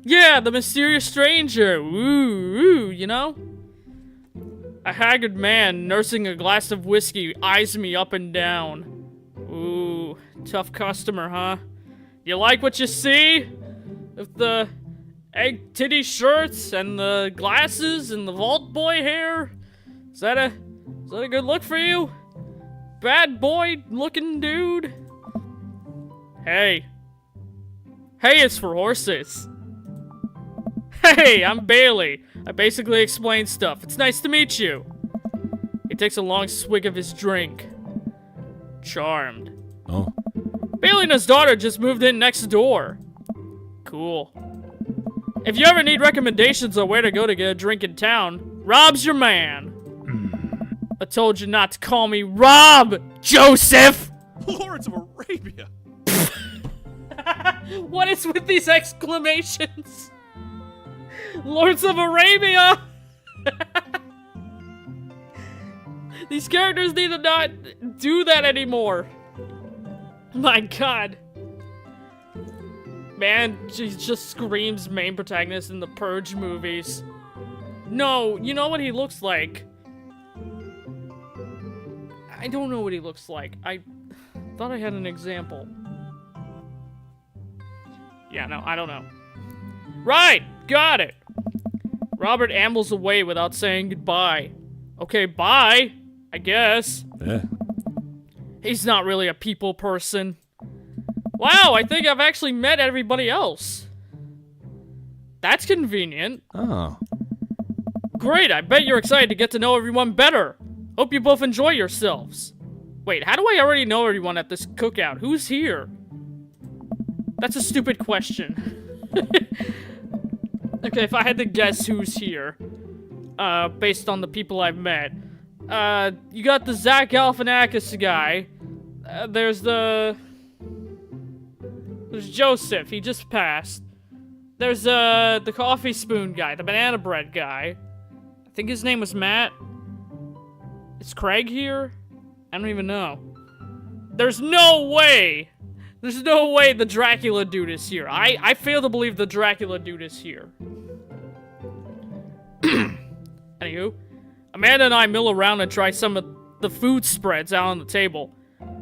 Yeah, the mysterious stranger. Ooh, you know? A haggard man nursing a glass of whiskey eyes me up and down. Ooh, tough customer, huh? You like what you see? With the egg titty shirts and the glasses and the Vault Boy hair? Is that a good look for you? Bad boy looking dude? Hey. Hey, it's for horses. Hey, I'm Bailey. I basically explain stuff. It's nice to meet you. He takes a long swig of his drink. Charmed. Oh. Bailey and his daughter just moved in next door. Cool. If you ever need recommendations on where to go to get a drink in town, Rob's your man. I told you not to call me Rob, Joseph! Lawrence of Arabia! What is with these exclamations? Lords of Arabia! These characters need to not do that anymore. My god. Man, she just screams main protagonist in the Purge movies. No, you know what he looks like. I don't know what he looks like. I thought I had an example. Yeah, no, I don't know. Right, got it. Robert ambles away without saying goodbye. Okay, bye, I guess. Yeah. He's not really a people person. Wow, I think I've actually met everybody else. That's convenient. Oh. Great, I bet you're excited to get to know everyone better. Hope you both enjoy yourselves. Wait, how do I already know everyone at this cookout? Who's here? That's a stupid question. Okay, if I had to guess who's here, based on the people I've met, you got the Zach Galifianakis guy. There's Joseph. He just passed. There's the coffee spoon guy, the banana bread guy. I think his name was Matt. Is Craig here? I don't even know. There's no way the Dracula dude is here. I fail to believe the Dracula dude is here. Anywho, Amanda and I mill around and try some of the food spreads out on the table.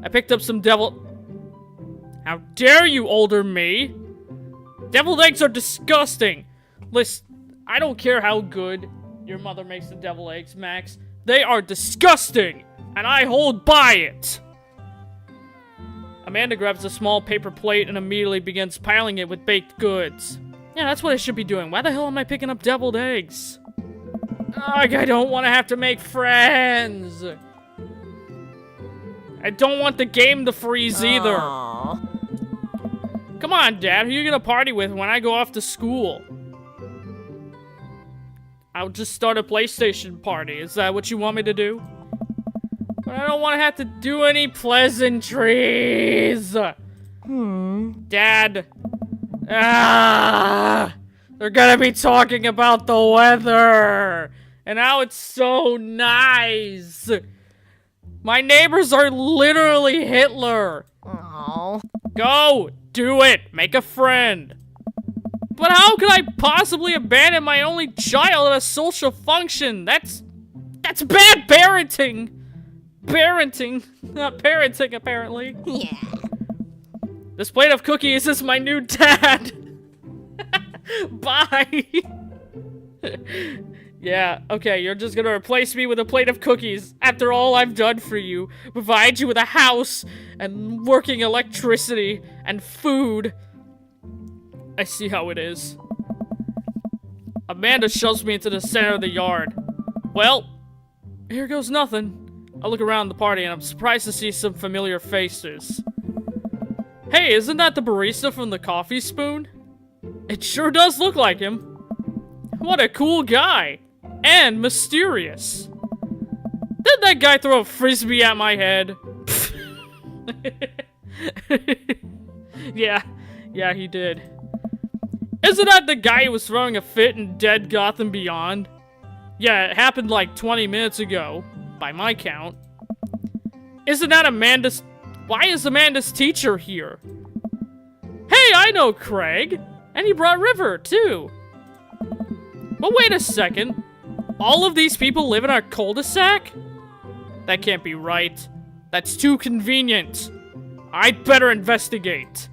I picked up some How dare you, older me? Deviled eggs are disgusting. Listen, I don't care how good your mother makes the deviled eggs, Max. They are disgusting, and I hold by it. Amanda grabs a small paper plate and immediately begins piling it with baked goods. Yeah, that's what I should be doing. Why the hell am I picking up deviled eggs? Ugh, I don't want to have to make friends. I don't want the game to freeze either. Aww. Come on, Dad. Who are you gonna party with when I go off to school? I'll just start a PlayStation party. Is that what you want me to do? But I don't want to have to do any pleasantries. Dad. They're gonna be talking about the weather. And how it's so nice. My neighbors are literally Hitler. Oh. Go, do it, make a friend. But how could I possibly abandon my only child at a social function? That's bad parenting. Parenting, not parenting apparently. Yeah. This plate of cookies is my new dad. Bye. Yeah, okay, you're just gonna replace me with a plate of cookies after all I've done for you. Provide you with a house and working electricity and food. I see how it is. Amanda shoves me into the center of the yard. Well, here goes nothing. I look around the party and I'm surprised to see some familiar faces. Hey, isn't that the barista from the Coffee Spoon? It sure does look like him. What a cool guy. And mysterious. Didn't that guy throw a frisbee at my head? Yeah, he did. Isn't that the guy who was throwing a fit in Dead Gotham Beyond? Yeah, it happened like 20 minutes ago, by my count. Isn't that Amanda's... Why is Amanda's teacher here? Hey, I know Craig! And he brought River, too. But wait a second. All of these people live in our cul-de-sac? That can't be right. That's too convenient. I'd better investigate.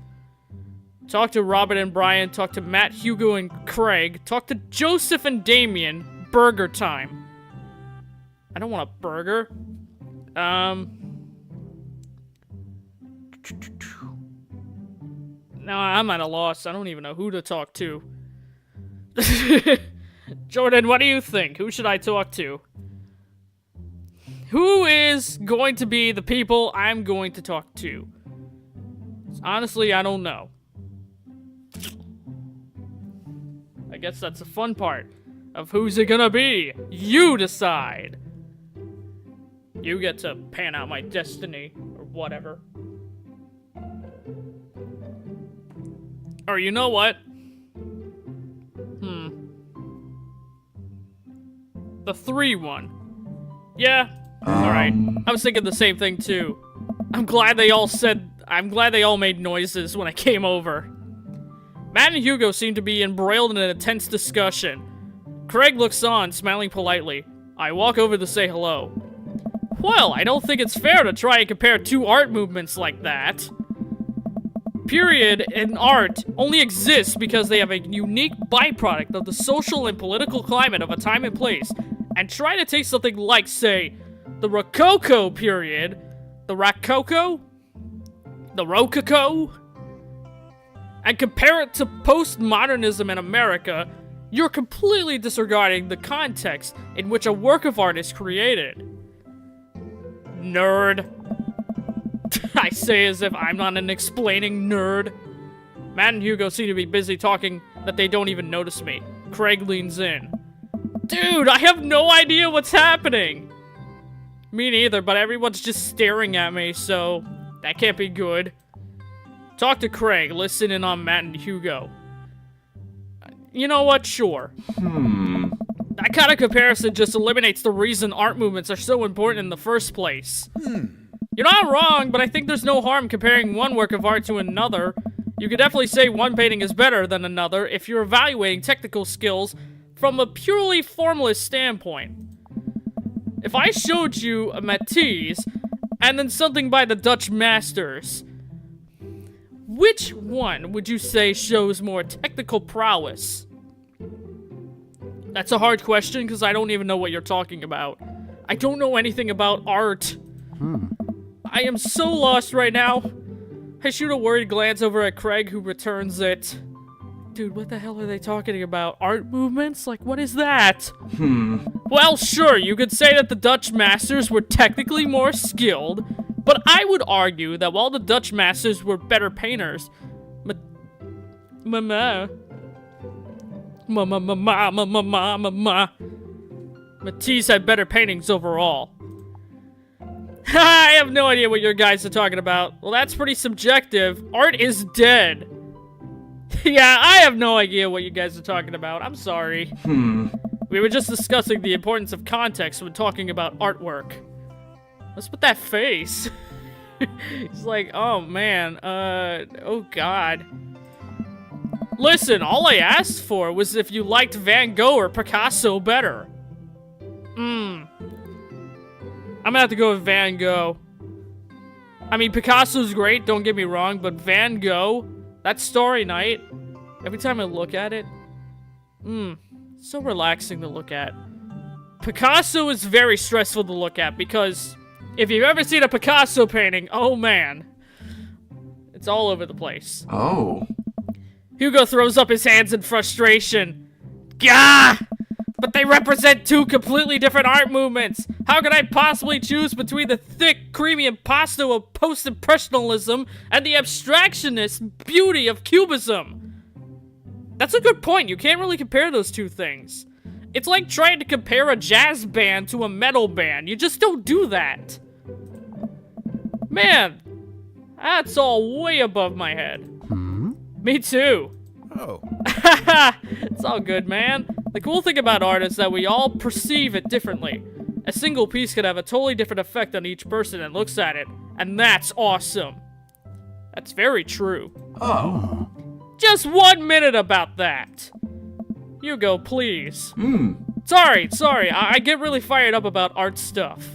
Talk to Robert and Brian, talk to Matt, Hugo, and Craig, talk to Joseph and Damien. Burger time. I don't want a burger. No, I'm at a loss. I don't even know who to talk to. Jordan, what do you think? Who should I talk to? Who is going to be the people I'm going to talk to? Honestly, I don't know. I guess that's the fun part of who's it gonna be. You decide. You get to pan out my destiny, or whatever. Or you know what? The 3 one. Yeah, alright. I was thinking the same thing too. I'm glad they all made noises when I came over. Matt and Hugo seem to be embroiled in an intense discussion. Craig looks on, smiling politely. I walk over to say hello. Well, I don't think it's fair to try and compare 2 art movements like that. Period and art only exists because they have a unique byproduct of the social and political climate of a time and place, and try to take something like, say, the Rococo period, the Rococo, and compare it to postmodernism in America, you're completely disregarding the context in which a work of art is created. Nerd. I say as if I'm not an explaining nerd. Matt and Hugo seem to be busy talking that they don't even notice me. Craig leans in. Dude, I have no idea what's happening! Me neither, but everyone's just staring at me, so that can't be good. Talk to Craig, listen in on Matt and Hugo. You know what? Sure. That kind of comparison just eliminates the reason art movements are so important in the first place. You're not wrong, but I think there's no harm comparing one work of art to another. You could definitely say one painting is better than another if you're evaluating technical skills from a purely formalist standpoint. If I showed you a Matisse and then something by the Dutch masters, which one would you say shows more technical prowess? That's a hard question because I don't even know what you're talking about. I don't know anything about art. I am so lost right now. I shoot a worried glance over at Craig, who returns it. Dude, what the hell are they talking about? Art movements? Like, what is that? Well, sure, you could say that the Dutch masters were technically more skilled, but I would argue that while the Dutch masters were better painters, Matisse had better paintings overall. I have no idea what your guys are talking about. Well, that's pretty subjective. Art is dead. Yeah, I have no idea what you guys are talking about. I'm sorry. We were just discussing the importance of context when talking about artwork. What's with that face? He's like, oh man, oh god. Listen, all I asked for was if you liked Van Gogh or Picasso better. I'm gonna have to go with Van Gogh. I mean, Picasso's great, don't get me wrong, but Van Gogh, that Starry Night, every time I look at it, so relaxing to look at. Picasso is very stressful to look at because if you've ever seen a Picasso painting, oh man, it's all over the place. Oh. Hugo throws up his hands in frustration. Gah! But they represent two completely different art movements. How could I possibly choose between the thick, creamy impasto of post-impressionism and the abstractionist beauty of cubism? That's a good point. You can't really compare those two things. It's like trying to compare a jazz band to a metal band. You just don't do that. Man, that's all way above my head. Me too. Oh. It's all good, man. The cool thing about art is that we all perceive it differently. A single piece could have a totally different effect on each person that looks at it, and that's awesome. That's very true. Oh. Just 1 minute about that. Hugo, please. Sorry, I get really fired up about art stuff.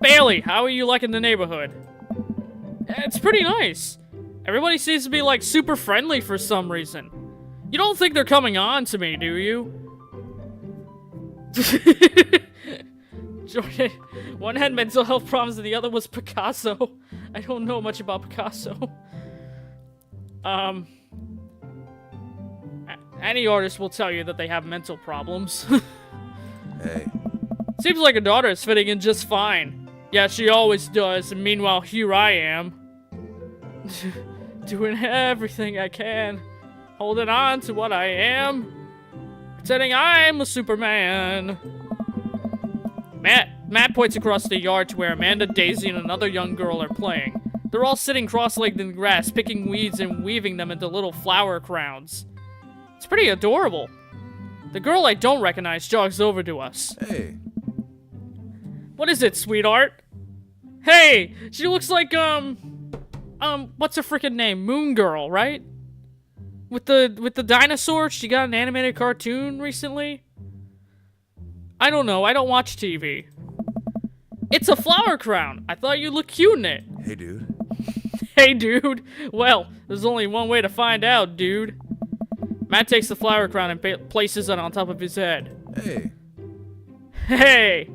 Bailey, how are you liking the neighborhood? It's pretty nice. Everybody seems to be, like, super friendly for some reason. You don't think they're coming on to me, do you? Jordan, one had mental health problems and the other was Picasso. I don't know much about Picasso. Any artist will tell you that they have mental problems. Hey. Seems like her daughter is fitting in just fine. Yeah, she always does, and meanwhile, here I am. Doing everything I can. Holding on to what I am. Pretending I'm a Superman. Matt points across the yard to where Amanda, Daisy, and another young girl are playing. They're all sitting cross-legged in the grass, picking weeds and weaving them into little flower crowns. It's pretty adorable. The girl I don't recognize jogs over to us. Hey. What is it, sweetheart? Hey, she looks like, what's her freaking name? Moon Girl, right? With the dinosaur? She got an animated cartoon recently? I don't know, I don't watch TV. It's a flower crown. I thought you looked cute in it. Hey, dude. Hey, dude. Well, there's only one way to find out, dude. Matt takes the flower crown and places it on top of his head. Hey. Hey!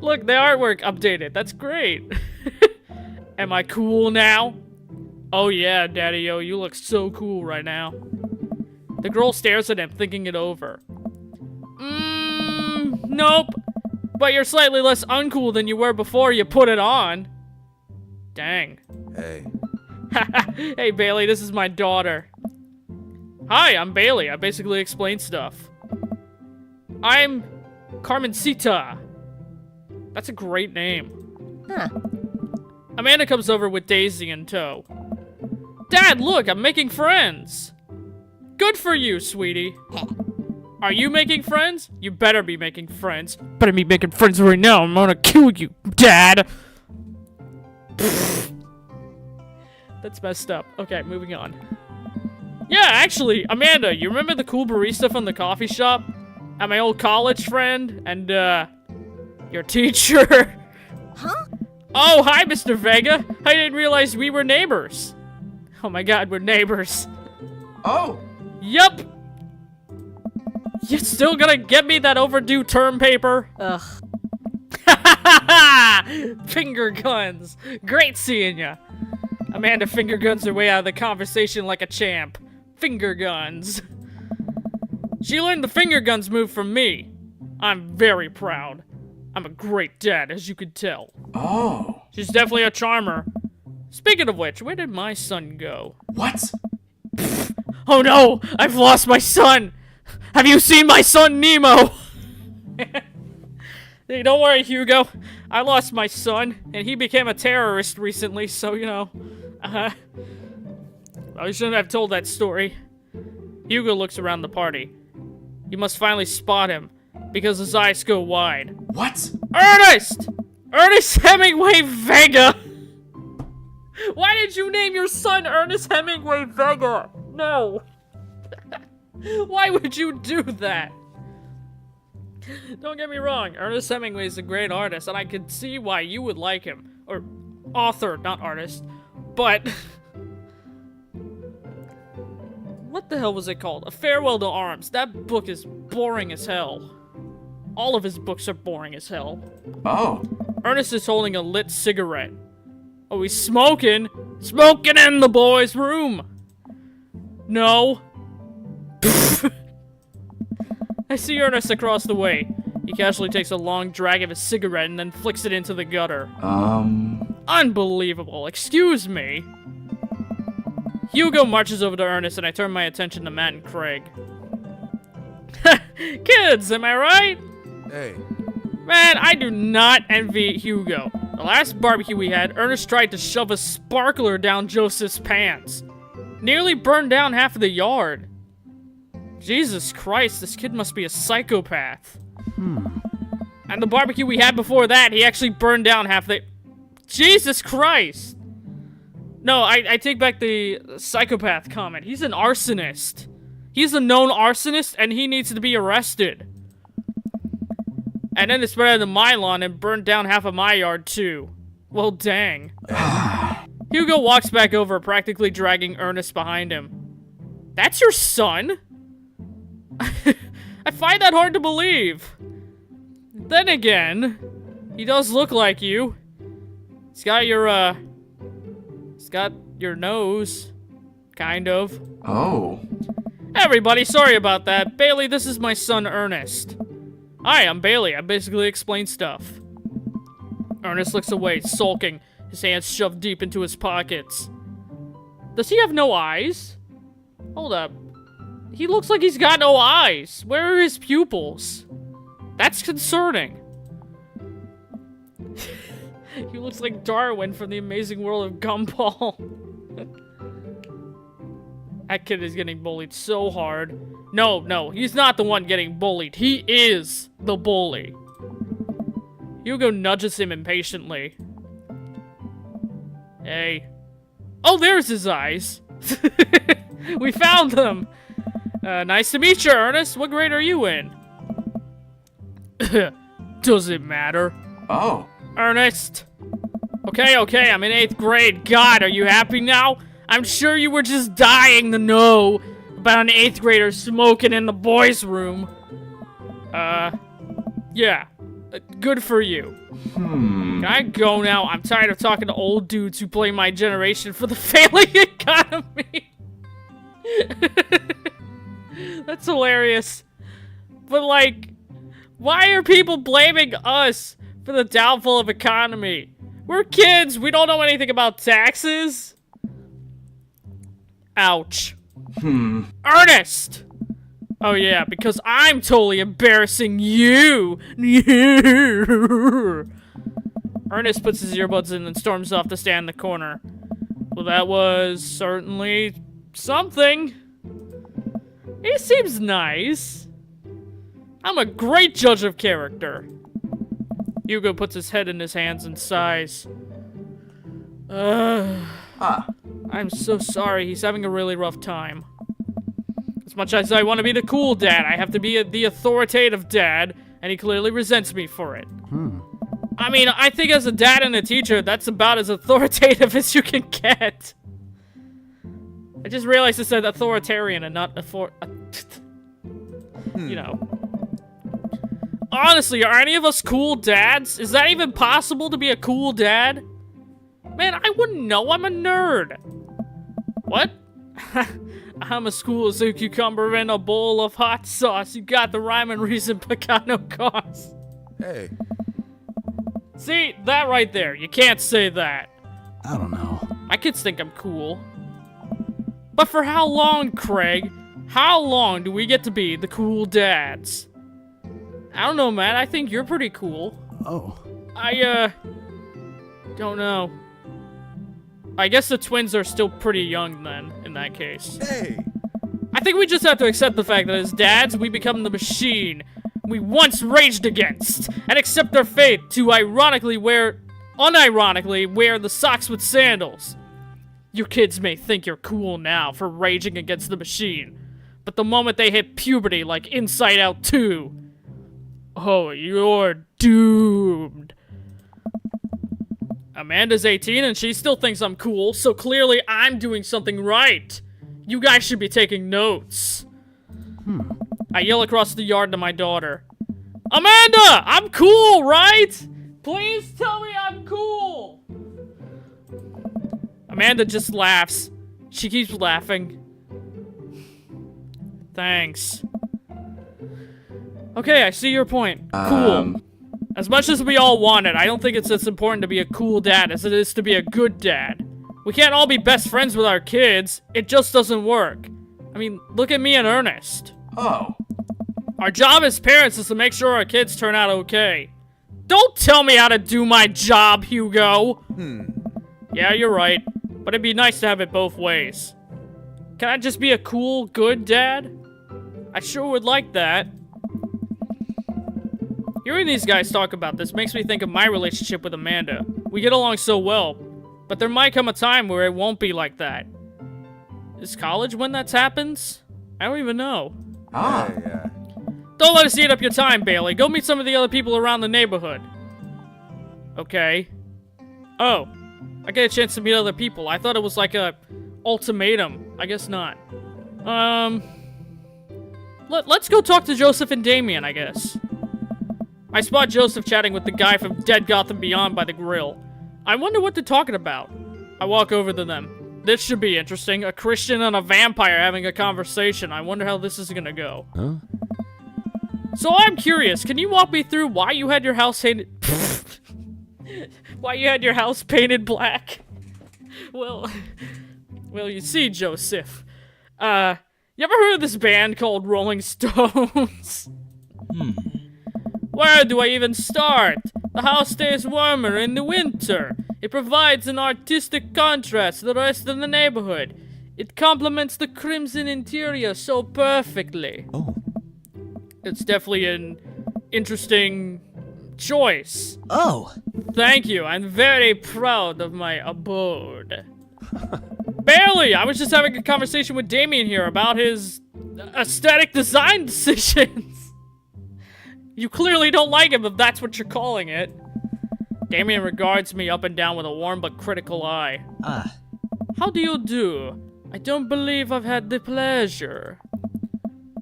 Look, the artwork updated. That's great. Am I cool now? Oh yeah, Daddy-o, you look so cool right now. The girl stares at him, thinking it over. Nope. But you're slightly less uncool than you were before you put it on. Dang. Hey. Hey, Bailey, this is my daughter. Hi, I'm Bailey. I basically explain stuff. I'm Carmencita. That's a great name. Huh. Amanda comes over with Daisy in tow. Dad, look, I'm making friends. Good for you, sweetie. Are you making friends? You better be making friends. Better be making friends right now. I'm gonna kill you, Dad. That's messed up. Okay, moving on. Yeah, actually, Amanda, you remember the cool barista from the coffee shop? And my old college friend? And, your teacher? Huh? Oh, hi, Mr. Vega. I didn't realize we were neighbors. Oh my god, we're neighbors. Oh. Yup. You still gonna get me that overdue term paper? Ugh. Finger guns. Great seeing ya. Amanda finger guns her way out of the conversation like a champ. Finger guns. She learned the finger guns move from me. I'm very proud. I'm a great dad, as you could tell. Oh. She's definitely a charmer. Speaking of which, where did my son go? What? Oh no! I've lost my son! Have you seen my son, Nemo? Hey, don't worry, Hugo. I lost my son, and he became a terrorist recently, so, you know. I shouldn't have told that story. Hugo looks around the party. You must finally spot him, because his eyes go wide. What? Ernest! Ernest Hemingway Vega! Why did you name your son Ernest Hemingway Vega? No. Why would you do that? Don't get me wrong, Ernest Hemingway is a great artist, and I could see why you would like him. Or, author, not artist. But... what the hell was it called? A Farewell to Arms. That book is boring as hell. All of his books are boring as hell. Oh. Ernest is holding a lit cigarette. Oh, he's smoking? Smoking in the boys' room! No. I see Ernest across the way. He casually takes a long drag of his cigarette and then flicks it into the gutter. Unbelievable. Excuse me. Hugo marches over to Ernest and I turn my attention to Matt and Craig. Kids, am I right? Hey. Man, I do not envy Hugo. The last barbecue we had, Ernest tried to shove a sparkler down Joseph's pants. Nearly burned down half of the yard. Jesus Christ, this kid must be a psychopath. And the barbecue we had before that, he actually burned down half the... Jesus Christ! No, I take back the psychopath comment. He's an arsonist. He's a known arsonist, and he needs to be arrested. And then they spread out the my lawn and burned down half of my yard, too. Well, dang. Hugo walks back over, practically dragging Ernest behind him. That's your son? I find that hard to believe. Then again, he does look like you. He's got your, he's got your nose. Kind of. Oh. Everybody, sorry about that. Bailey, this is my son, Ernest. Hi, I'm Bailey. I basically explain stuff. Ernest looks away, sulking, his hands shoved deep into his pockets. Does he have no eyes? Hold up. He looks like he's got no eyes. Where are his pupils? That's concerning. He looks like Darwin from The Amazing World of Gumball. That kid is getting bullied so hard. No, he's not the one getting bullied. He is the bully. Hugo nudges him impatiently. Hey. Oh, there's his eyes. We found them. Nice to meet you, Ernest. What grade are you in? Does it matter? Oh. Ernest. Okay, I'm in 8th grade. God, are you happy now? I'm sure you were just dying to know about an 8th grader smoking in the boys' room. Yeah. Good for you. Can I go now? I'm tired of talking to old dudes who blame my generation for the failing economy. That's hilarious. But, like, why are people blaming us for the downfall of economy? We're kids. We don't know anything about taxes. Ouch. Ernest! Oh yeah, because I'm totally embarrassing you. Ernest puts his earbuds in and storms off to stand in the corner. Well, that was certainly something. He seems nice. I'm a great judge of character. Hugo puts his head in his hands and sighs. I'm so sorry. He's having a really rough time. As much as I want to be the cool dad, I have to be the authoritative dad, and he clearly resents me for it. I mean, I think as a dad and a teacher, that's about as authoritative as you can get. I just realized it said authoritarian and not you know. Honestly, are any of us cool dads? Is that even possible to be a cool dad? Man, I wouldn't know. I'm a nerd. What? I'm as cool as a cucumber in a bowl of hot sauce. You got the rhyme and reason, but got no cause. Hey. See, that right there. You can't say that. I don't know. My kids think I'm cool. But for how long, Craig? How long do we get to be the cool dads? I don't know, Matt. I think you're pretty cool. Oh. I don't know. I guess the twins are still pretty young then, in that case. Hey. I think we just have to accept the fact that as dads, we become the machine we once raged against, and accept their fate to unironically wear the socks with sandals. You kids may think you're cool now for raging against the machine, but the moment they hit puberty like Inside Out 2, oh, you're doomed. Amanda's 18 and she still thinks I'm cool, so clearly I'm doing something right. You guys should be taking notes. I yell across the yard to my daughter. Amanda, I'm cool, right? Please tell me I'm cool. Amanda just laughs. She keeps laughing. Thanks. Okay, I see your point. Cool. As much as we all want it, I don't think it's as important to be a cool dad as it is to be a good dad. We can't all be best friends with our kids. It just doesn't work. I mean, look at me and Ernest. Oh. Our job as parents is to make sure our kids turn out okay. Don't tell me how to do my job, Hugo! Yeah, you're right. But it'd be nice to have it both ways. Can I just be a cool, good dad? I sure would like that. Hearing these guys talk about this makes me think of my relationship with Amanda. We get along so well, but there might come a time where it won't be like that. Is college when that happens? I don't even know. Ah. Don't let us eat up your time, Bailey. Go meet some of the other people around the neighborhood. Okay. Oh, I get a chance to meet other people. I thought it was like a ultimatum. I guess not. Let's go talk to Joseph and Damien, I guess. I spot Joseph chatting with the guy from Dead Gotham Beyond by the grill. I wonder what they're talking about. I walk over to them. This should be interesting. A Christian and a vampire having a conversation. I wonder how this is gonna go. Huh? So I'm curious, can you walk me through why you had your house painted... why you had your house painted black? Well, you see, Joseph. You ever heard of this band called Rolling Stones? Where do I even start? The house stays warmer in the winter. It provides an artistic contrast to the rest of the neighborhood. It complements the crimson interior so perfectly. Oh. It's definitely an interesting choice. Oh. Thank you. I'm very proud of my abode. Bailey, I was just having a conversation with Damien here about his aesthetic design decisions. You clearly don't like him if that's what you're calling it. Damien regards me up and down with a warm but critical eye. How do you do? I don't believe I've had the pleasure.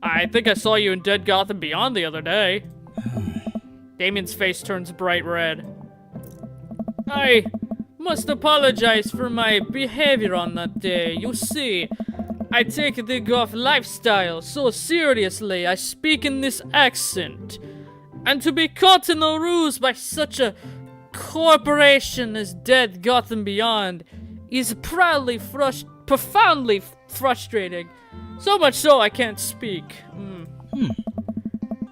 I think I saw you in Dead Gotham Beyond the other day. Damien's face turns bright red. I must apologize for my behavior on that day. You see, I take the goth lifestyle so seriously I speak in this accent. And to be caught in a ruse by such a corporation as Dead Gotham Beyond is profoundly frustrating. So much so I can't speak.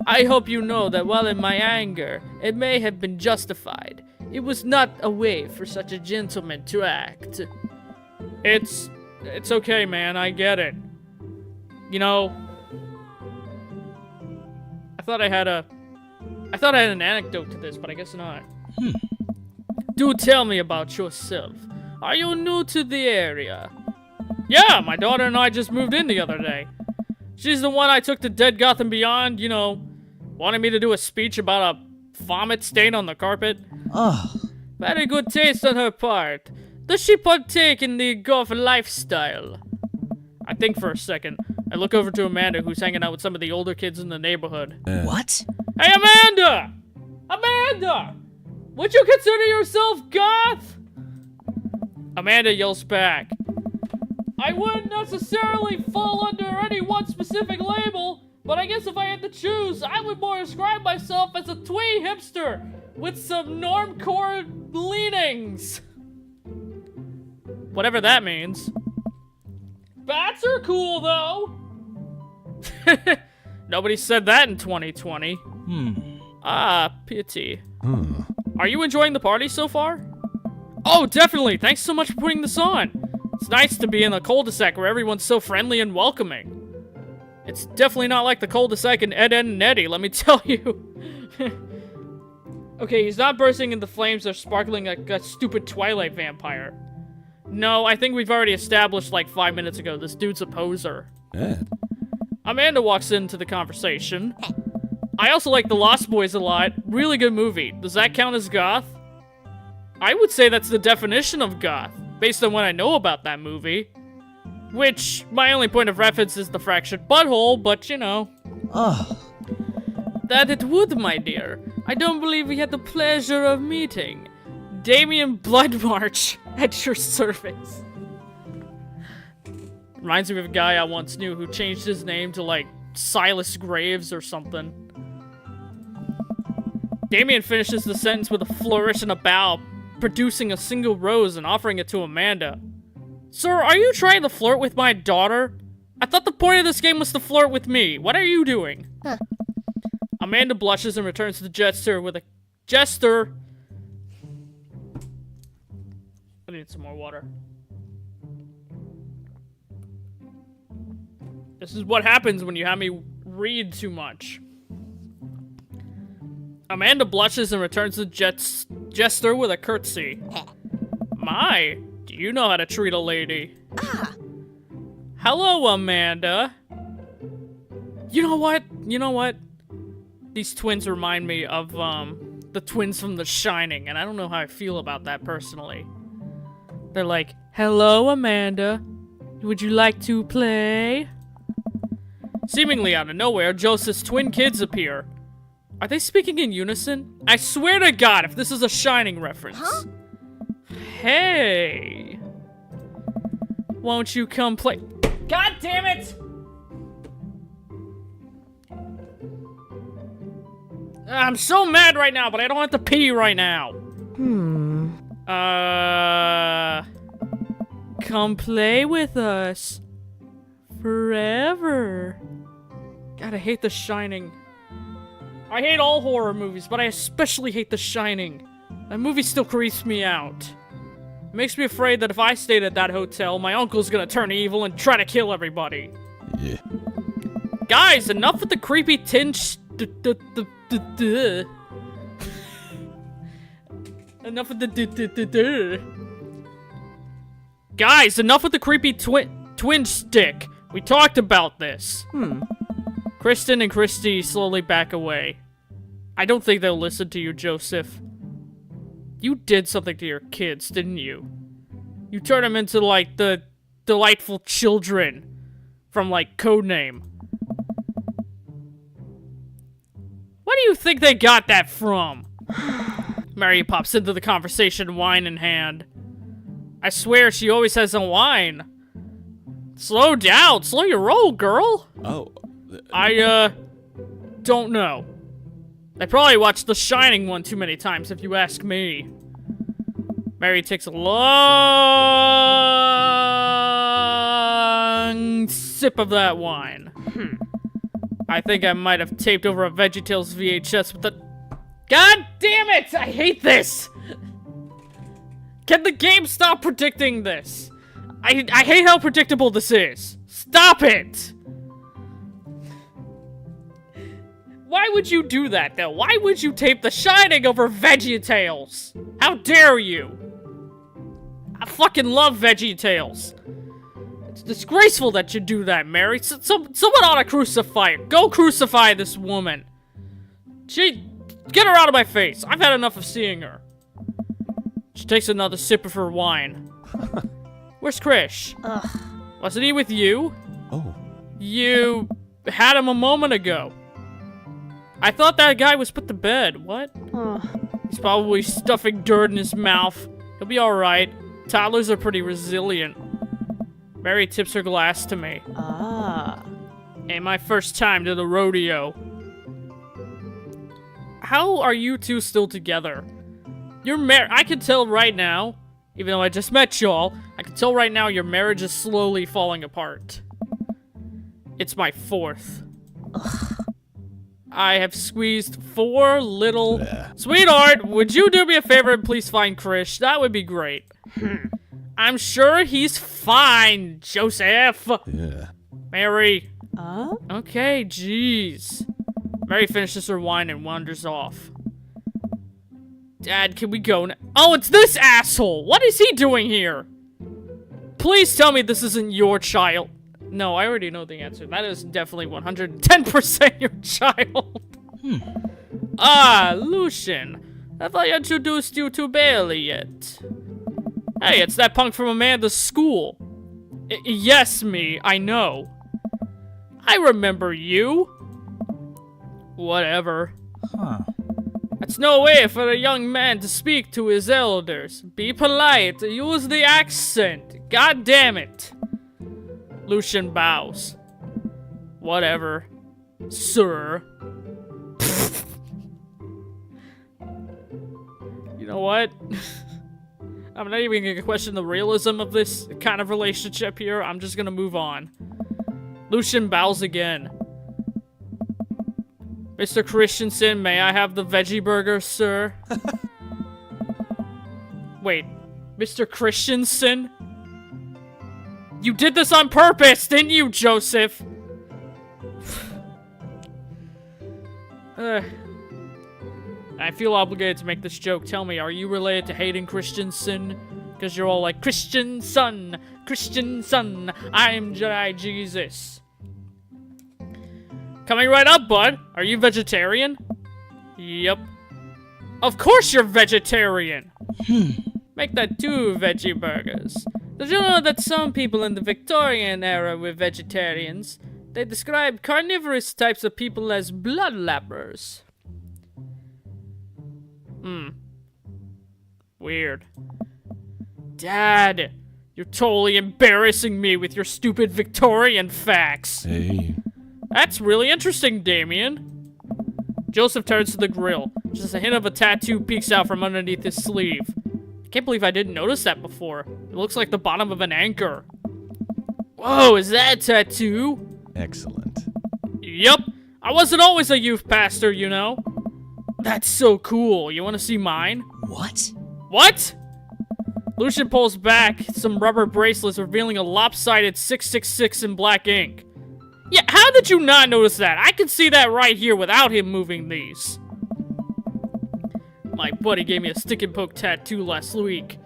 I hope you know that while in my anger, it may have been justified, it was not a way for such a gentleman to act. It's okay, man, I get it. You know, I thought I had an anecdote to this, but I guess not. Do tell me about yourself. Are you new to the area? Yeah, my daughter and I just moved in the other day. She's the one I took to Dead Gotham Beyond, you know, wanted me to do a speech about a vomit stain on the carpet. Oh. Very good taste on her part. Does she partake in the goth lifestyle? I think for a second. I look over to Amanda, who's hanging out with some of the older kids in the neighborhood. What? Hey, Amanda! Amanda! Would you consider yourself goth? Amanda yells back. I wouldn't necessarily fall under any one specific label, but I guess if I had to choose, I would more describe myself as a twee hipster with some normcore leanings. Whatever that means. Bats are cool, though. Nobody said that in 2020. Ah, pity. Are you enjoying the party so far? Oh, definitely. Thanks so much for putting this on. It's nice to be in a cul-de-sac where everyone's so friendly and welcoming. It's definitely not like the cul-de-sac in Ed, Edd and Eddy, let me tell you. Okay, he's not bursting into flames or sparkling like a stupid Twilight vampire. No, I think we've already established like 5 minutes ago, this dude's a poser. Ed. Amanda walks into the conversation. I also like The Lost Boys a lot. Really good movie. Does that count as goth? I would say that's the definition of goth, based on what I know about that movie. Which, my only point of reference is the fractured butthole, but you know. Ugh. That it would, my dear. I don't believe we had the pleasure of meeting. Damien Bloodmarch at your service. Reminds me of a guy I once knew who changed his name to like Silas Graves or something. Damien finishes the sentence with a flourish and a bow, producing a single rose and offering it to Amanda. Sir, are you trying to flirt with my daughter? I thought the point of this game was to flirt with me. What are you doing? Huh. Amanda blushes and returns to the jester with a jester. I need some more water. This is what happens when you have me read too much. Amanda blushes and returns to the jester with a curtsy. My, do you know how to treat a lady? Ah. Hello, Amanda. You know what? You know what? These twins remind me of, the twins from The Shining, and I don't know how I feel about that personally. They're like, hello, Amanda. Would you like to play? Seemingly out of nowhere, Joseph's twin kids appear. Are they speaking in unison? I swear to God, if this is a Shining reference. Huh? Hey. Won't you come play? God damn it! I'm so mad right now, but I don't have to pee right now. Come play with us. Forever. God, I hate The Shining. I hate all horror movies, but I especially hate The Shining. That movie still creeps me out. It makes me afraid that if I stayed at that hotel, my uncle's gonna turn evil and try to kill everybody. Yeah. Guys, enough with the creepy tinge. Enough with the Guys, enough with the creepy twin stick. We talked about this. Kristen and Christy slowly back away. I don't think they'll listen to you, Joseph. You did something to your kids, didn't you? You turned them into, like, the delightful children from, like, Codename. Where do you think they got that from? Mary pops into the conversation, wine in hand. I swear she always has a wine. Slow down, slow your roll, girl. Oh. I, don't know. I probably watched The Shining one too many times, if you ask me. Mary takes a long sip of that wine. I think I might have taped over a VeggieTales VHS with the... God damn it! I hate this! Can the game stop predicting this? I hate how predictable this is. Stop it! Why would you do that, though? Why would you tape The Shining over VeggieTales? How dare you? I fucking love VeggieTales. It's disgraceful that you do that, Mary. Someone ought to crucify her. Go crucify this woman. Get her out of my face. I've had enough of seeing her. She takes another sip of her wine. Where's Krish? Ugh. Wasn't he with you? Oh. You had him a moment ago. I thought that guy was put to bed. What? He's probably stuffing dirt in his mouth. He'll be alright. Toddlers are pretty resilient. Mary tips her glass to me. Ah. Ain't my first time to the rodeo. How are you two still together? You're I can tell right now, even though I just met y'all, I can tell right now your marriage is slowly falling apart. It's my fourth. I have squeezed 4 little... Yeah. Sweetheart, would you do me a favor and please find Krish? That would be great. I'm sure he's fine, Joseph. Yeah. Mary, Okay, jeez. Mary finishes her wine and wanders off. Dad, can we go now? Oh, it's this asshole! What is he doing here? Please tell me this isn't your child. No, I already know the answer. That is definitely 110% your child. Ah, Lucian. Have I introduced you to Bailey yet? Hey, it's that punk from Amanda's school. Yes, me. I know. I remember you. Whatever. That's no way for a young man to speak to his elders. Be polite. Use the accent. God damn it. Lucian bows. Whatever. Sir. You know what? I'm not even gonna question the realism of this kind of relationship here. I'm just gonna move on. Lucian bows again. Mr. Christensen, may I have the veggie burger, sir? Wait, Mr. Christensen? You did this on purpose, didn't you, Joseph? I feel obligated to make this joke. Tell me, are you related to Hayden Christensen? Because you're all like, Christian son, I'm Jedi Jesus. Coming right up, bud. Are you vegetarian? Yep. Of course you're vegetarian. Make that 2 veggie burgers. Did you know that some people in the Victorian era were vegetarians? They described carnivorous types of people as bloodlappers. Weird. Dad, you're totally embarrassing me with your stupid Victorian facts. Hey. That's really interesting, Damien. Joseph turns to the grill. Just a hint of a tattoo peeks out from underneath his sleeve. I can't believe I didn't notice that before. It looks like the bottom of an anchor. Whoa, is that a tattoo? Excellent. Yup. I wasn't always a youth pastor, you know. That's so cool. You want to see mine? What? What? Lucian pulls back some rubber bracelets revealing a lopsided 666 in black ink. Yeah, how did you not notice that? I can see that right here without him moving these. My buddy gave me a stick and poke tattoo last week.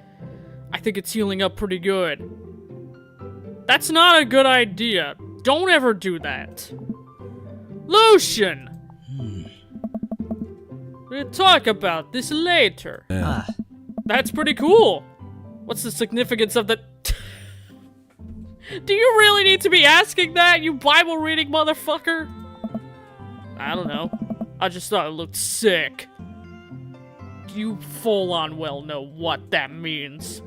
I think it's healing up pretty good. That's not a good idea. Don't ever do that. Lucian! We'll talk about this later. Yeah. That's pretty cool. What's the significance of the... Do you really need to be asking that, you Bible-reading motherfucker? I don't know. I just thought it looked sick. You full-on well know what that means.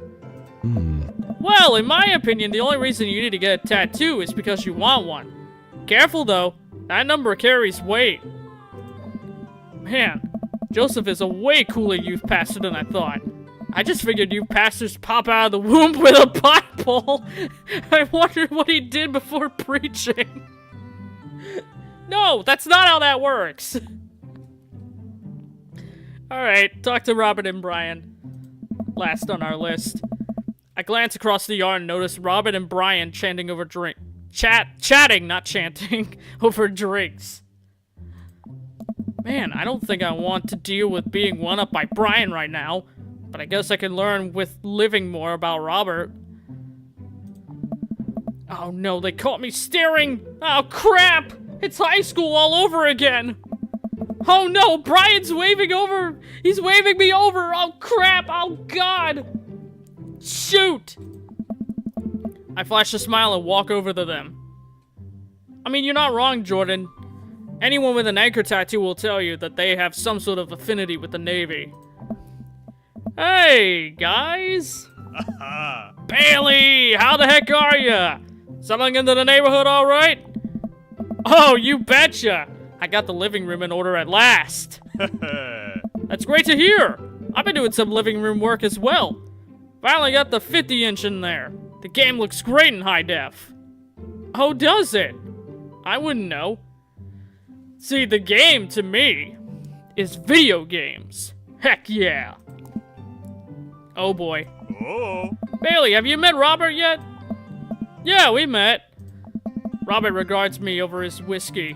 Well, in my opinion, the only reason you need to get a tattoo is because you want one. Careful, though. That number carries weight. Man, Joseph is a way cooler youth pastor than I thought. I just figured youth pastors pop out of the womb with a Bible. I wondered what he did before preaching. No, that's not how that works. Alright, talk to Robert and Brian. Last on our list. I glance across the yard and notice Robert and Brian chanting over chatting, not chanting, over drinks. Man, I don't think I want to deal with being one-up by Brian right now, but I guess I can learn with living more about Robert. Oh no, they caught me staring! Oh crap! It's high school all over again! Oh no, Brian's waving over! He's waving me over! Oh crap! Oh god! Shoot! I flash a smile and walk over to them. I mean, you're not wrong, Jordan. Anyone with an anchor tattoo will tell you that they have some sort of affinity with the Navy. Hey, guys! Bailey, how the heck are ya? Settling into the neighborhood all right? Oh, you betcha! I got the living room in order at last. That's great to hear. I've been doing some living room work as well. Finally got the 50-inch in there. The game looks great in high def. Oh, does it? I wouldn't know. See, the game, to me, is video games. Heck yeah. Oh boy. Oh. Bailey, have you met Robert yet? Yeah, we met. Robert regards me over his whiskey.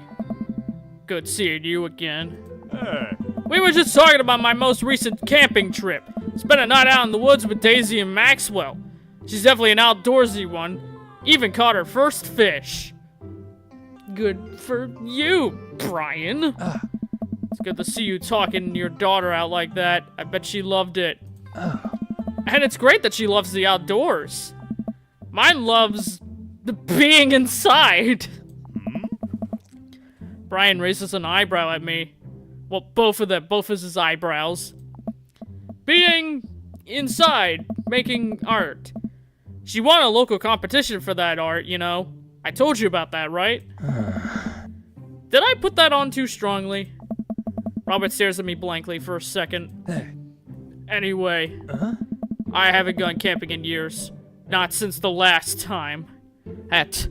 Good seeing you again. Hey. We were just talking about my most recent camping trip. Spent a night out in the woods with Daisy and Maxwell. She's definitely an outdoorsy one. Even caught her first fish. Good for you, Brian. It's good to see you talking your daughter out like that. I bet she loved it. And it's great that she loves the outdoors. Mine loves the being inside. Brian raises an eyebrow at me. Well, both of his eyebrows. Being inside, making art. She won a local competition for that art, you know. I told you about that, right? Did I put that on too strongly? Robert stares at me blankly for a second. Anyway, I haven't gone camping in years. Not since the last time. At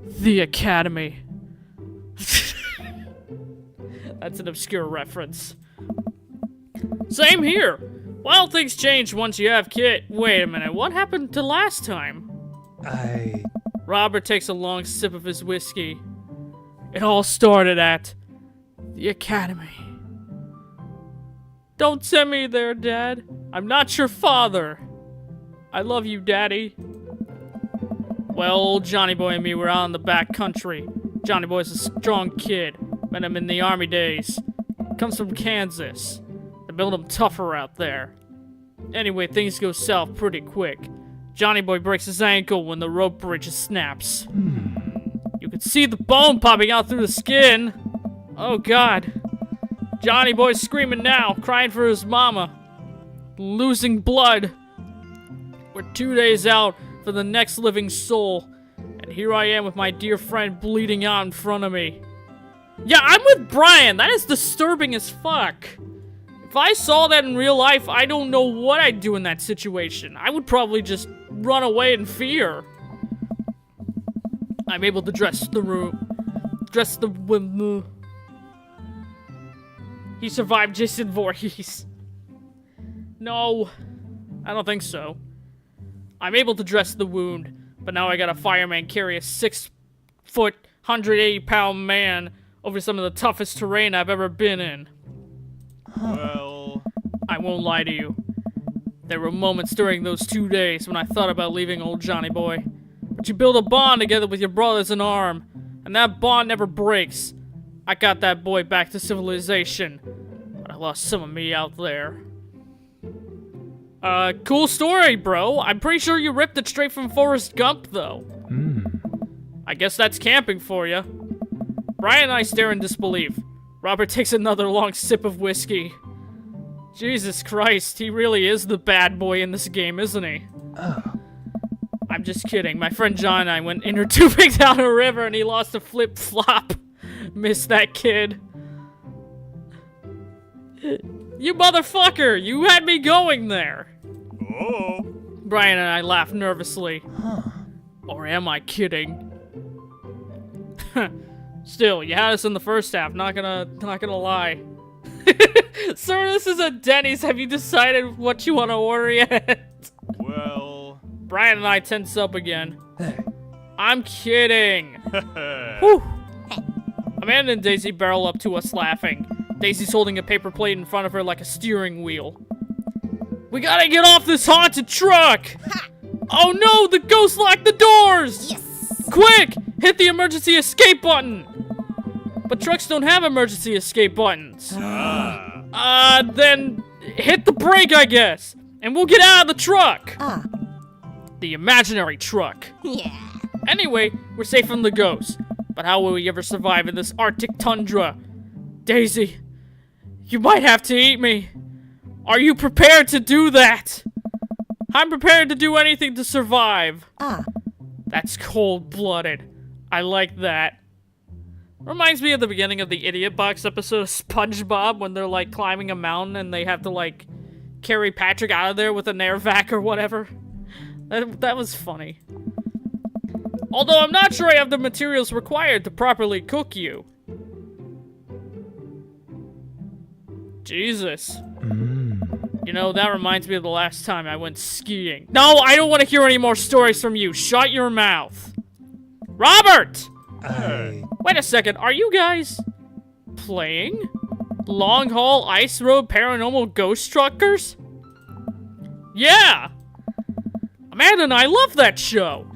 the academy. That's an obscure reference. Same here. Well, things change once you have kid. Wait a minute, what happened to last time? Robert takes a long sip of his whiskey. It all started at the academy. Don't send me there, Dad. I'm not your father. I love you, Daddy. Well, old Johnny Boy and me were out in the back country. Johnny Boy's a strong kid. Met him in the army days. Comes from Kansas. They build him tougher out there. Anyway, things go south pretty quick. Johnny Boy breaks his ankle when the rope bridge snaps. You can see the bone popping out through the skin. Oh, God. Johnny Boy's screaming now, crying for his mama. Losing blood. We're 2 days out for the next living soul. And here I am with my dear friend bleeding out in front of me. Yeah, I'm with Brian. That is disturbing as fuck. If I saw that in real life, I don't know what I'd do in that situation. I would probably just run away in fear. I'm able to dress the room. Dress the wound. He survived Jason Voorhees. No, I don't think so. I'm able to dress the wound, but now I got a fireman carry a 6-foot, 180-pound man over some of the toughest terrain I've ever been in. Well, I won't lie to you. There were moments during those 2 days when I thought about leaving old Johnny Boy. But you build a bond together with your brothers in arm, and that bond never breaks. I got that boy back to civilization, but I lost some of me out there. Cool story, bro. I'm pretty sure you ripped it straight from Forrest Gump, though. I guess that's camping for you. Brian and I stare in disbelief. Robert takes another long sip of whiskey. Jesus Christ, he really is the bad boy in this game, isn't he? I'm just kidding. My friend John and I went inner tubing down a river and he lost a flip-flop. Miss that kid. You motherfucker! You had me going there! oh. Brian and I laugh nervously. Or am I kidding? Still, you had us in the first half, not gonna lie. Sir, this is a Denny's. Have you decided what you want to order yet? Well. Brian and I tense up again. I'm kidding. Whew. Whew. Amanda and Daisy barrel up to us laughing. Daisy's holding a paper plate in front of her like a steering wheel. We gotta get off this haunted truck! Oh no, the ghost locked the doors! Yes. Quick, hit the emergency escape button! But trucks don't have emergency escape buttons. Then hit the brake, I guess, and we'll get out of the truck. The imaginary truck. Yeah. Anyway, we're safe from the ghost. But how will we ever survive in this Arctic tundra? Daisy, you might have to eat me. Are you prepared to do that? I'm prepared to do anything to survive. That's cold-blooded. I like that. Reminds me of the beginning of the Idiot Box episode of SpongeBob when they're like climbing a mountain and they have to like carry Patrick out of there with an air vac or whatever. That was funny. Although I'm not sure I have the materials required to properly cook you. Jesus. You know, that reminds me of the last time I went skiing. No, I don't want to hear any more stories from you. Shut your mouth. Robert! Wait a second, are you guys playing Long Haul Ice Road Paranormal Ghost Truckers? Yeah! Amanda and I love that show.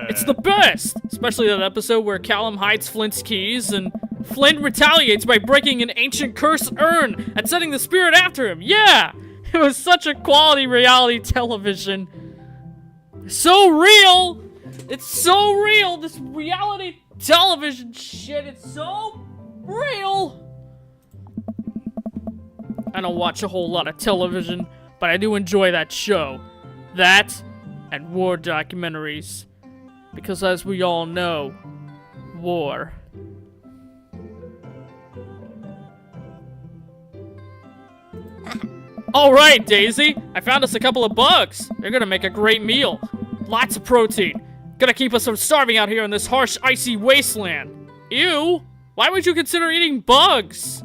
It's the best, especially that episode where Callum hides Flint's keys and Flint retaliates by breaking an ancient cursed urn and sending the spirit after him. Yeah! It was such a quality reality television. So real! It's so real! This reality television shit, it's so real! I don't watch a whole lot of television, but I do enjoy that show. That and war documentaries. Because as we all know, war. Alright, Daisy! I found us a couple of bugs. They're gonna make a great meal. Lots of protein. Gonna keep us from starving out here in this harsh, icy wasteland. Ew! Why would you consider eating bugs?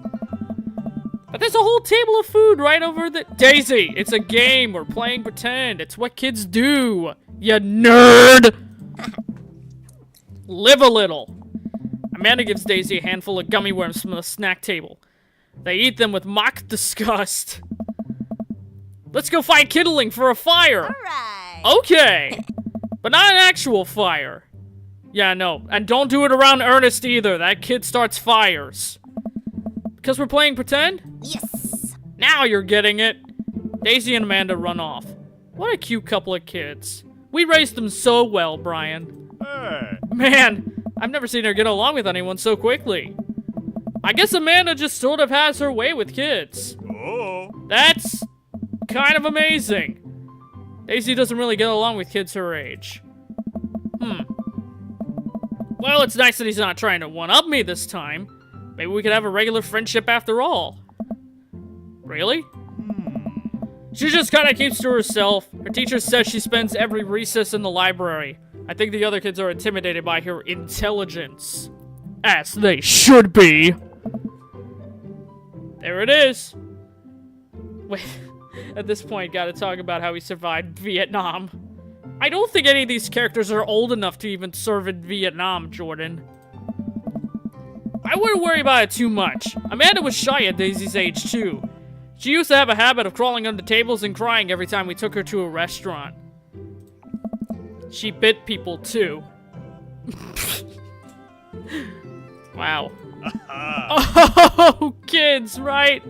But there's a whole table of food right over the— Daisy, it's a game. We're playing pretend. It's what kids do. You nerd! Live a little. Amanda gives Daisy a handful of gummy worms from the snack table. They eat them with mock disgust. Let's go find kindling for a fire. Alright. Okay. But not an actual fire. Yeah, no. And don't do it around Ernest either. That kid starts fires. Because we're playing pretend? Yes. Now you're getting it. Daisy and Amanda run off. What a cute couple of kids. We raised them so well, Brian. Hey. Man, I've never seen her get along with anyone so quickly. I guess Amanda just sort of has her way with kids. Oh. That's kind of amazing. Daisy doesn't really get along with kids her age. Well, it's nice that he's not trying to one-up me this time. Maybe we could have a regular friendship after all. Really? She just kind of keeps to herself. Her teacher says she spends every recess in the library. I think the other kids are intimidated by her intelligence. As they should be. There it is. Wait, at this point, gotta talk about how he survived Vietnam. I don't think any of these characters are old enough to even serve in Vietnam, Jordan. I wouldn't worry about it too much. Amanda was shy at Daisy's age, too. She used to have a habit of crawling under tables and crying every time we took her to a restaurant. She bit people, too. Wow. Oh, kids, right?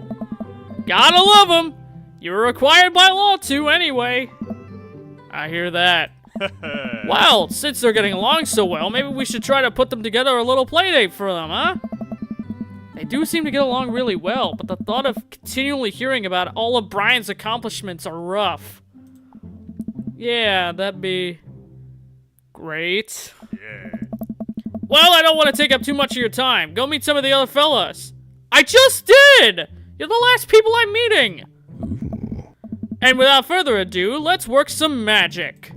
Gotta love them. You're required by law to, anyway. I hear that. Well, since they're getting along so well, maybe we should try to put them together a little playdate for them, huh? They do seem to get along really well, but the thought of continually hearing about all of Brian's accomplishments are rough. Yeah, that'd be great. Yeah. Well, I don't want to take up too much of your time. Go meet some of the other fellas. I just did! You're the last people I'm meeting. And without further ado, let's work some magic.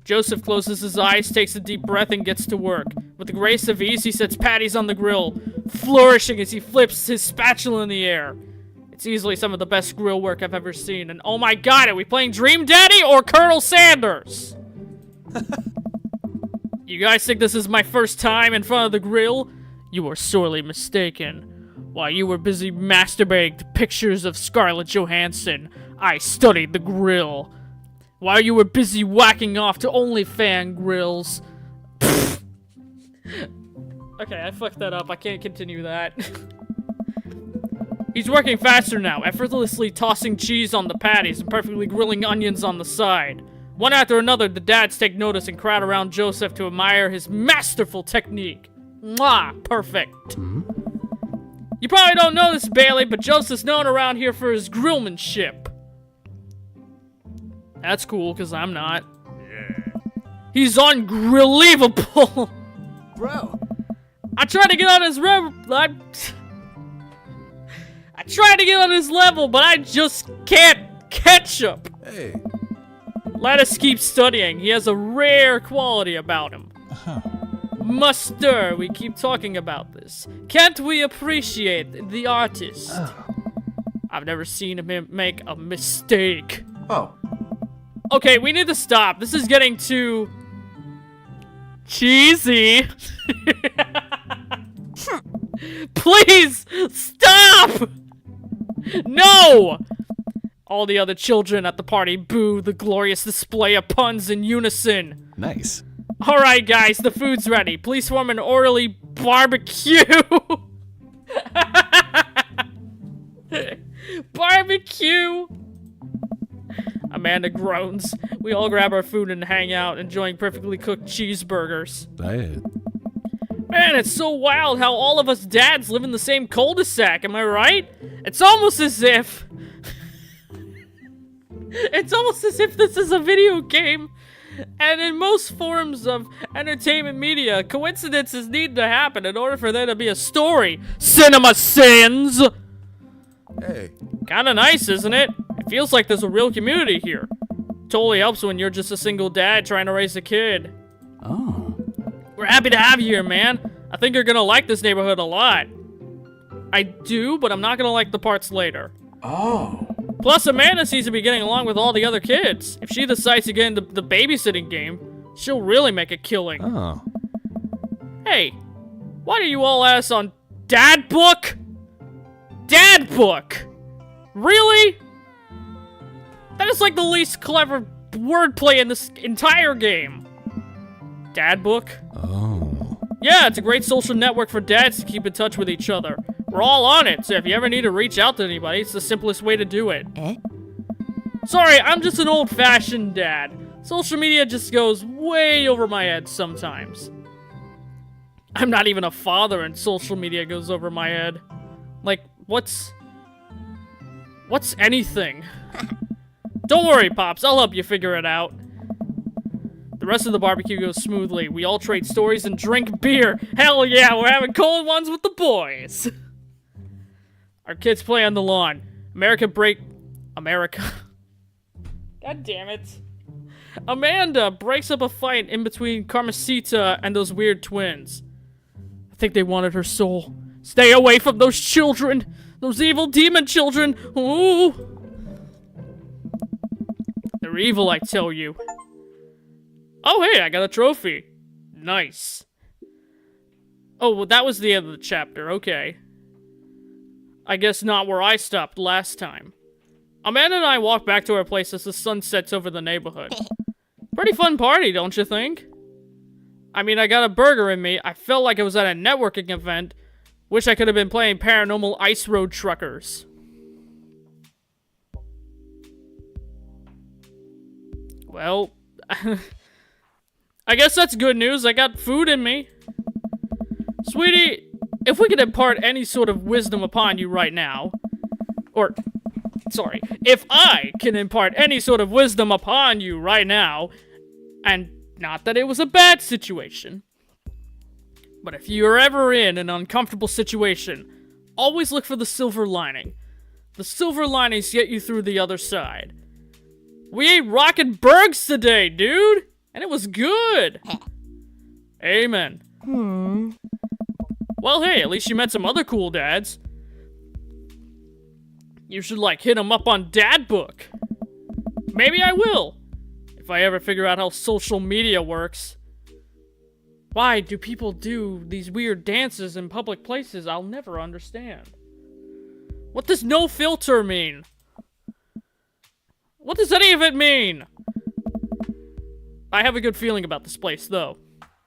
Joseph closes his eyes, takes a deep breath, and gets to work. With the grace of ease, he sets patties on the grill, flourishing as he flips his spatula in the air. It's easily some of the best grill work I've ever seen, and oh my god, are we playing Dream Daddy or Colonel Sanders? You guys think this is my first time in front of the grill? You are sorely mistaken. While you were busy masturbating to pictures of Scarlett Johansson, I studied the grill. While you were busy whacking off to OnlyFans grills. Okay, I fucked that up. I can't continue that. He's working faster now, effortlessly tossing cheese on the patties and perfectly grilling onions on the side. One after another, the dads take notice and crowd around Joseph to admire his masterful technique. Mwah! Perfect. You probably don't know this, Bailey, but Joseph's known around here for his grillmanship. That's cool, because I'm not. Yeah. He's ungrievable. Bro, I tried to get on his I tried to get on his level, but I just can't catch up. Hey. Let us keep studying. He has a rare quality about him. Muster, we keep talking about this. Can't we appreciate the artist? I've never seen him make a mistake. Oh. Okay, we need to stop. This is getting too Cheesy. Please stop! No! All the other children at the party boo the glorious display of puns in unison. Nice. Alright guys, the food's ready. Please form an orderly barbecue. Barbecue! Amanda groans. We all grab our food and hang out, enjoying perfectly cooked cheeseburgers. Man, it's so wild how all of us dads live in the same cul-de-sac, am I right? It's almost as if... It's almost as if this is a video game. And in most forms of entertainment media, coincidences need to happen in order for there to be a story. Cinema sins! Hey. Kinda nice, isn't it? It feels like there's a real community here. Totally helps when you're just a single dad trying to raise a kid. Oh. We're happy to have you here, man. I think you're gonna like this neighborhood a lot. I do, but I'm not gonna like the parts later. Oh. Plus, Amanda seems to be getting along with all the other kids. If she decides to get into the babysitting game, she'll really make a killing. Oh. Hey, why do you all ask on Dad Book? Dad Book? Really? That is like the least clever wordplay in this entire game. Dad Book? Oh. Yeah, it's a great social network for dads to keep in touch with each other. We're all on it, so if you ever need to reach out to anybody, it's the simplest way to do it. Sorry, I'm just an old-fashioned dad. Social media just goes way over my head sometimes. I'm not even a father and social media goes over my head. Like, what's anything? Don't worry, Pops, I'll help you figure it out. The rest of the barbecue goes smoothly. We all trade stories and drink beer. Hell yeah, we're having cold ones with the boys. Our kids play on the lawn. America. God damn it. Amanda breaks up a fight in between Carmencita and those weird twins. I think they wanted her soul. Stay away from those children. Those evil demon children. Ooh. They're evil, I tell you. Oh, hey, I got a trophy. Nice. Oh, well, that was the end of the chapter. Okay. I guess not where I stopped last time. Amanda and I walk back to our place as the sun sets over the neighborhood. Pretty fun party, don't you think? I mean, I got a burger in me. I felt like I was at a networking event. Wish I could have been playing Paranormal Ice Road Truckers. Well... I guess that's good news. I got food in me. Sweetie, if we could impart any sort of wisdom upon you right now, or, sorry, if I can impart any sort of wisdom upon you right now, and not that it was a bad situation, but if you're ever in an uncomfortable situation, always look for the silver lining. The silver linings get you through the other side. We ate rockin' burgers today, dude! And it was good! Amen. Well, hey, at least you met some other cool dads. You should, like, hit them up on Dad Book. Maybe I will. If I ever figure out how social media works. Why do people do these weird dances in public places? I'll never understand. What does no filter mean? What does any of it mean? I have a good feeling about this place, though.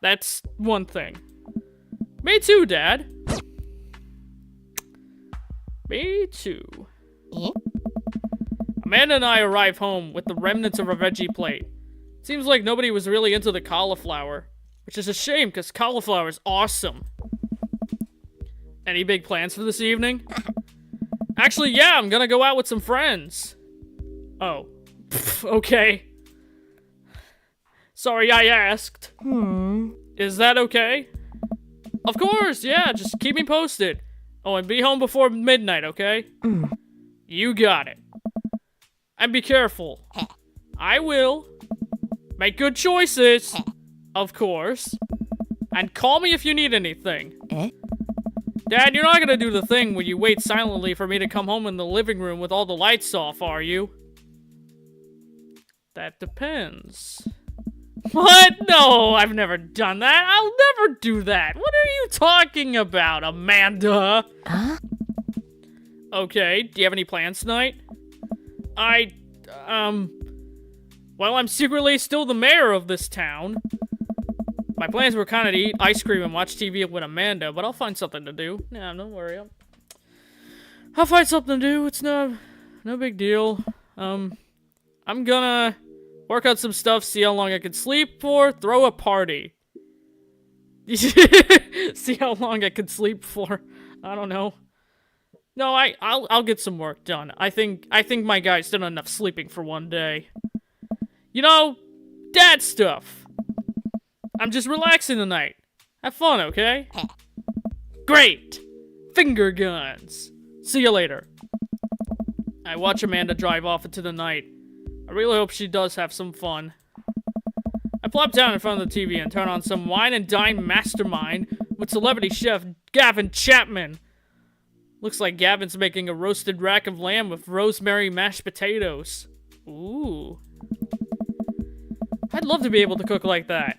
That's one thing. Me too, Dad. Me too. Amanda and I arrive home with the remnants of our veggie plate. Seems like nobody was really into the cauliflower, which is a shame because cauliflower is awesome. Any big plans for this evening? Actually, yeah, I'm gonna go out with some friends. Oh. Okay. Sorry I asked. Is that okay? Of course, yeah, just keep me posted. Oh, and be home before midnight, okay? You got it. And be careful. I will. Make good choices. Of course. And call me if you need anything. Dad, you're not gonna do the thing where you wait silently for me to come home in the living room with all the lights off, are you? That depends. What? No, I've never done that. I'll never do that. What are you talking about, Amanda? Huh? Okay, do you have any plans tonight? Well, I'm secretly still the mayor of this town. My plans were kind of to eat ice cream and watch TV with Amanda, but I'll find something to do. Yeah, don't worry. I'll find something to do. It's no big deal. I'm gonna work on some stuff, see how long I can sleep for, throw a party. See how long I can sleep for. I don't know. No, I'll get some work done. I think my guy's done enough sleeping for one day. You know, dad stuff. I'm just relaxing tonight. Have fun, okay? Great! Finger guns. See you later. I watch Amanda drive off into the night. I really hope she does have some fun. I plop down in front of the TV and turn on some wine and dine mastermind with celebrity chef Gavin Chapman. Looks like Gavin's making a roasted rack of lamb with rosemary mashed potatoes. Ooh. I'd love to be able to cook like that.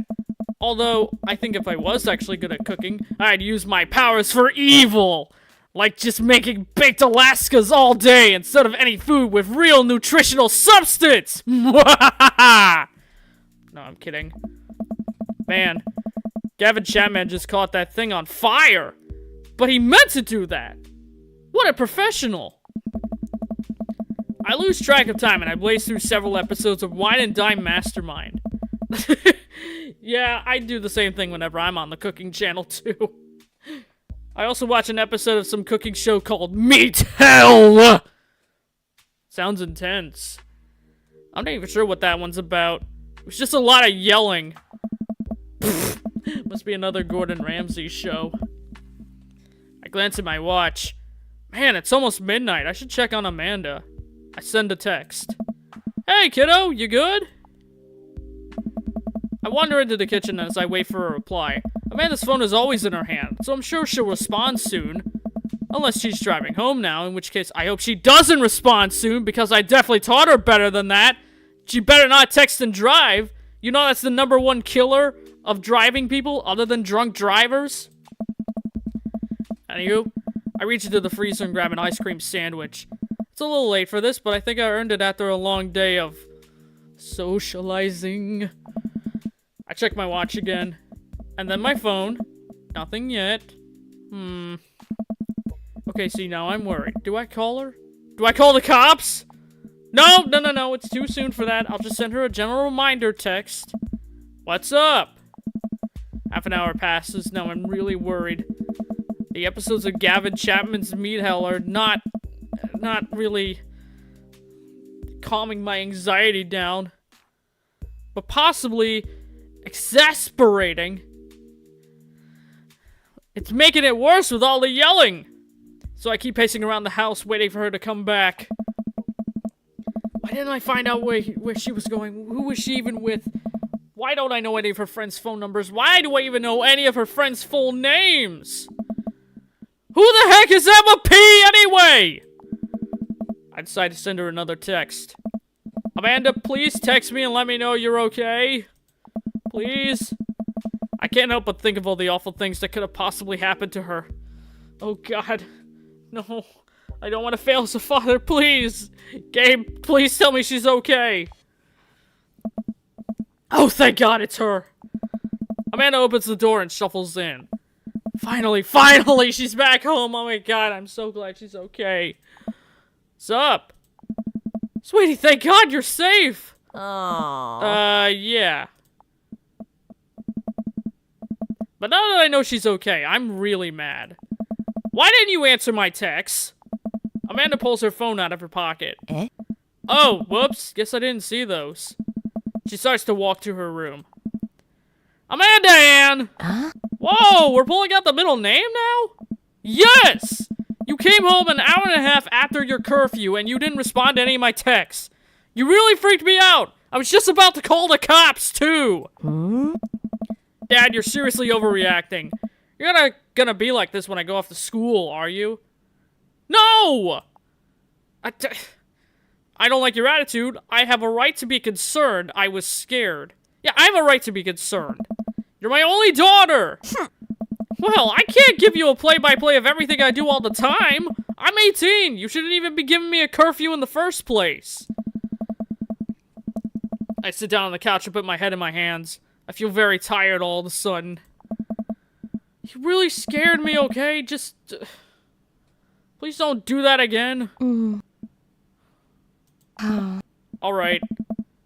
Although, I think if I was actually good at cooking, I'd use my powers for evil! Like just making baked Alaskas all day instead of any food with real nutritional substance! No, I'm kidding. Man, Gavin Chapman just caught that thing on fire! But he meant to do that! What a professional! I lose track of time and I blaze through several episodes of Wine and Dime Mastermind. Yeah, I do the same thing whenever I'm on the cooking channel, too. I also watch an episode of some cooking show called Meat Hell! Sounds intense. I'm not even sure what that one's about. It was just a lot of yelling. Must be another Gordon Ramsay show. I glance at my watch. Man, it's almost midnight. I should check on Amanda. I send a text. Hey, kiddo, you good? I wander into the kitchen as I wait for a reply. Amanda's phone is always in her hand, so I'm sure she'll respond soon. Unless she's driving home now, in which case I hope she doesn't respond soon, because I definitely taught her better than that. She better not text and drive. You know that's the #1 killer of driving people, other than drunk drivers? Anywho, I reach into the freezer and grab an ice cream sandwich. It's a little late for this, but I think I earned it after a long day of socializing. I check my watch again. And then my phone. Nothing yet. Okay, see, now I'm worried. Do I call her? Do I call the cops? No, it's too soon for that. I'll just send her a general reminder text. What's up? Half an hour passes. Now I'm really worried. The episodes of Gavin Chapman's Meat Hell are not really calming my anxiety down. But possibly exasperating. It's making it worse with all the yelling. So I keep pacing around the house waiting for her to come back. Why didn't I find out where she was going? Who was she even with? Why don't I know any of her friends' phone numbers? Why do I even know any of her friends' full names? Who the heck is Emma P anyway? I decide to send her another text. Amanda, please text me and let me know you're okay. Please? I can't help but think of all the awful things that could have possibly happened to her. Oh God. No. I don't want to fail as a father, please. Gabe, please tell me she's okay. Oh, thank God it's her. Amanda opens the door and shuffles in. Finally, she's back home. Oh my God, I'm so glad she's okay. What's up? Sweetie, thank God you're safe. Aww. Yeah. But now that I know she's okay, I'm really mad. Why didn't you answer my texts? Amanda pulls her phone out of her pocket. Eh? Oh, whoops. Guess I didn't see those. She starts to walk to her room. Amanda Ann! Huh? Whoa, we're pulling out the middle name now? Yes! You came home an hour and a half after your curfew and you didn't respond to any of my texts. You really freaked me out. I was just about to call the cops, too. Dad, you're seriously overreacting. You're not gonna be like this when I go off to school, are you? No! I don't like your attitude. I have a right to be concerned. I was scared. Yeah, I have a right to be concerned. You're my only daughter! Well, I can't give you a play-by-play of everything I do all the time. I'm 18. You shouldn't even be giving me a curfew in the first place. I sit down on the couch and put my head in my hands. I feel very tired all of a sudden. You really scared me, okay? Just... please don't do that again. Alright.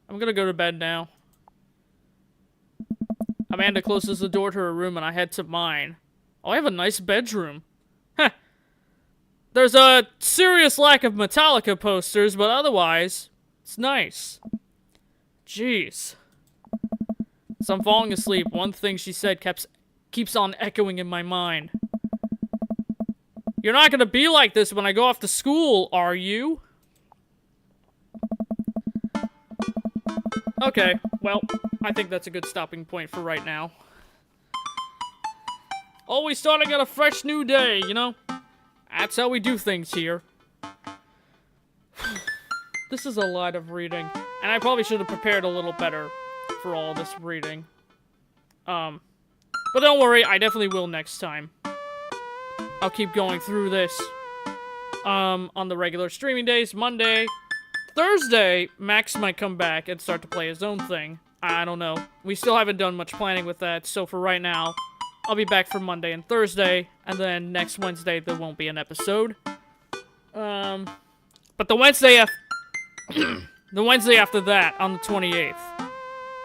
I'm gonna go to bed now. Amanda closes the door to her room and I head to mine. Oh, I have a nice bedroom. Heh. There's a serious lack of Metallica posters, but otherwise, it's nice. Jeez. As I'm falling asleep, one thing she said keeps on echoing in my mind. You're not gonna be like this when I go off to school, are you? Okay, well, I think that's a good stopping point for right now. Always starting on a fresh new day, you know? That's how we do things here. This is a lot of reading. And I probably should have prepared a little better for all this reading. But don't worry, I definitely will next time. I'll keep going through this. On the regular streaming days, Monday. Thursday, Max might come back and start to play his own thing. I don't know. We still haven't done much planning with that, so for right now, I'll be back for Monday and Thursday, and then next Wednesday there won't be an episode. But the Wednesday the Wednesday after that, on the 28th,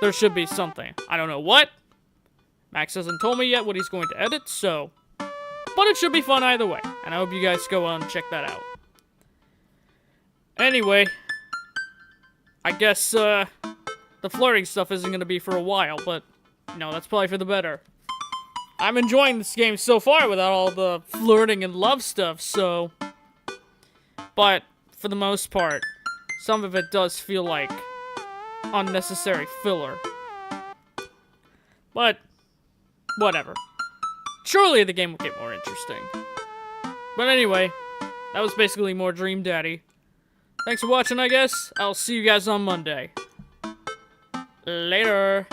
there should be something. I don't know what. Max hasn't told me yet what he's going to edit, so... but it should be fun either way, and I hope you guys go on and check that out. Anyway, I guess, the flirting stuff isn't gonna be for a while, but, you know, that's probably for the better. I'm enjoying this game so far without all the flirting and love stuff, so... but, for the most part, some of it does feel like unnecessary filler. But, whatever. Surely the game will get more interesting. But anyway, that was basically more Dream Daddy. Thanks for watching, I guess. I'll see you guys on Monday. Later.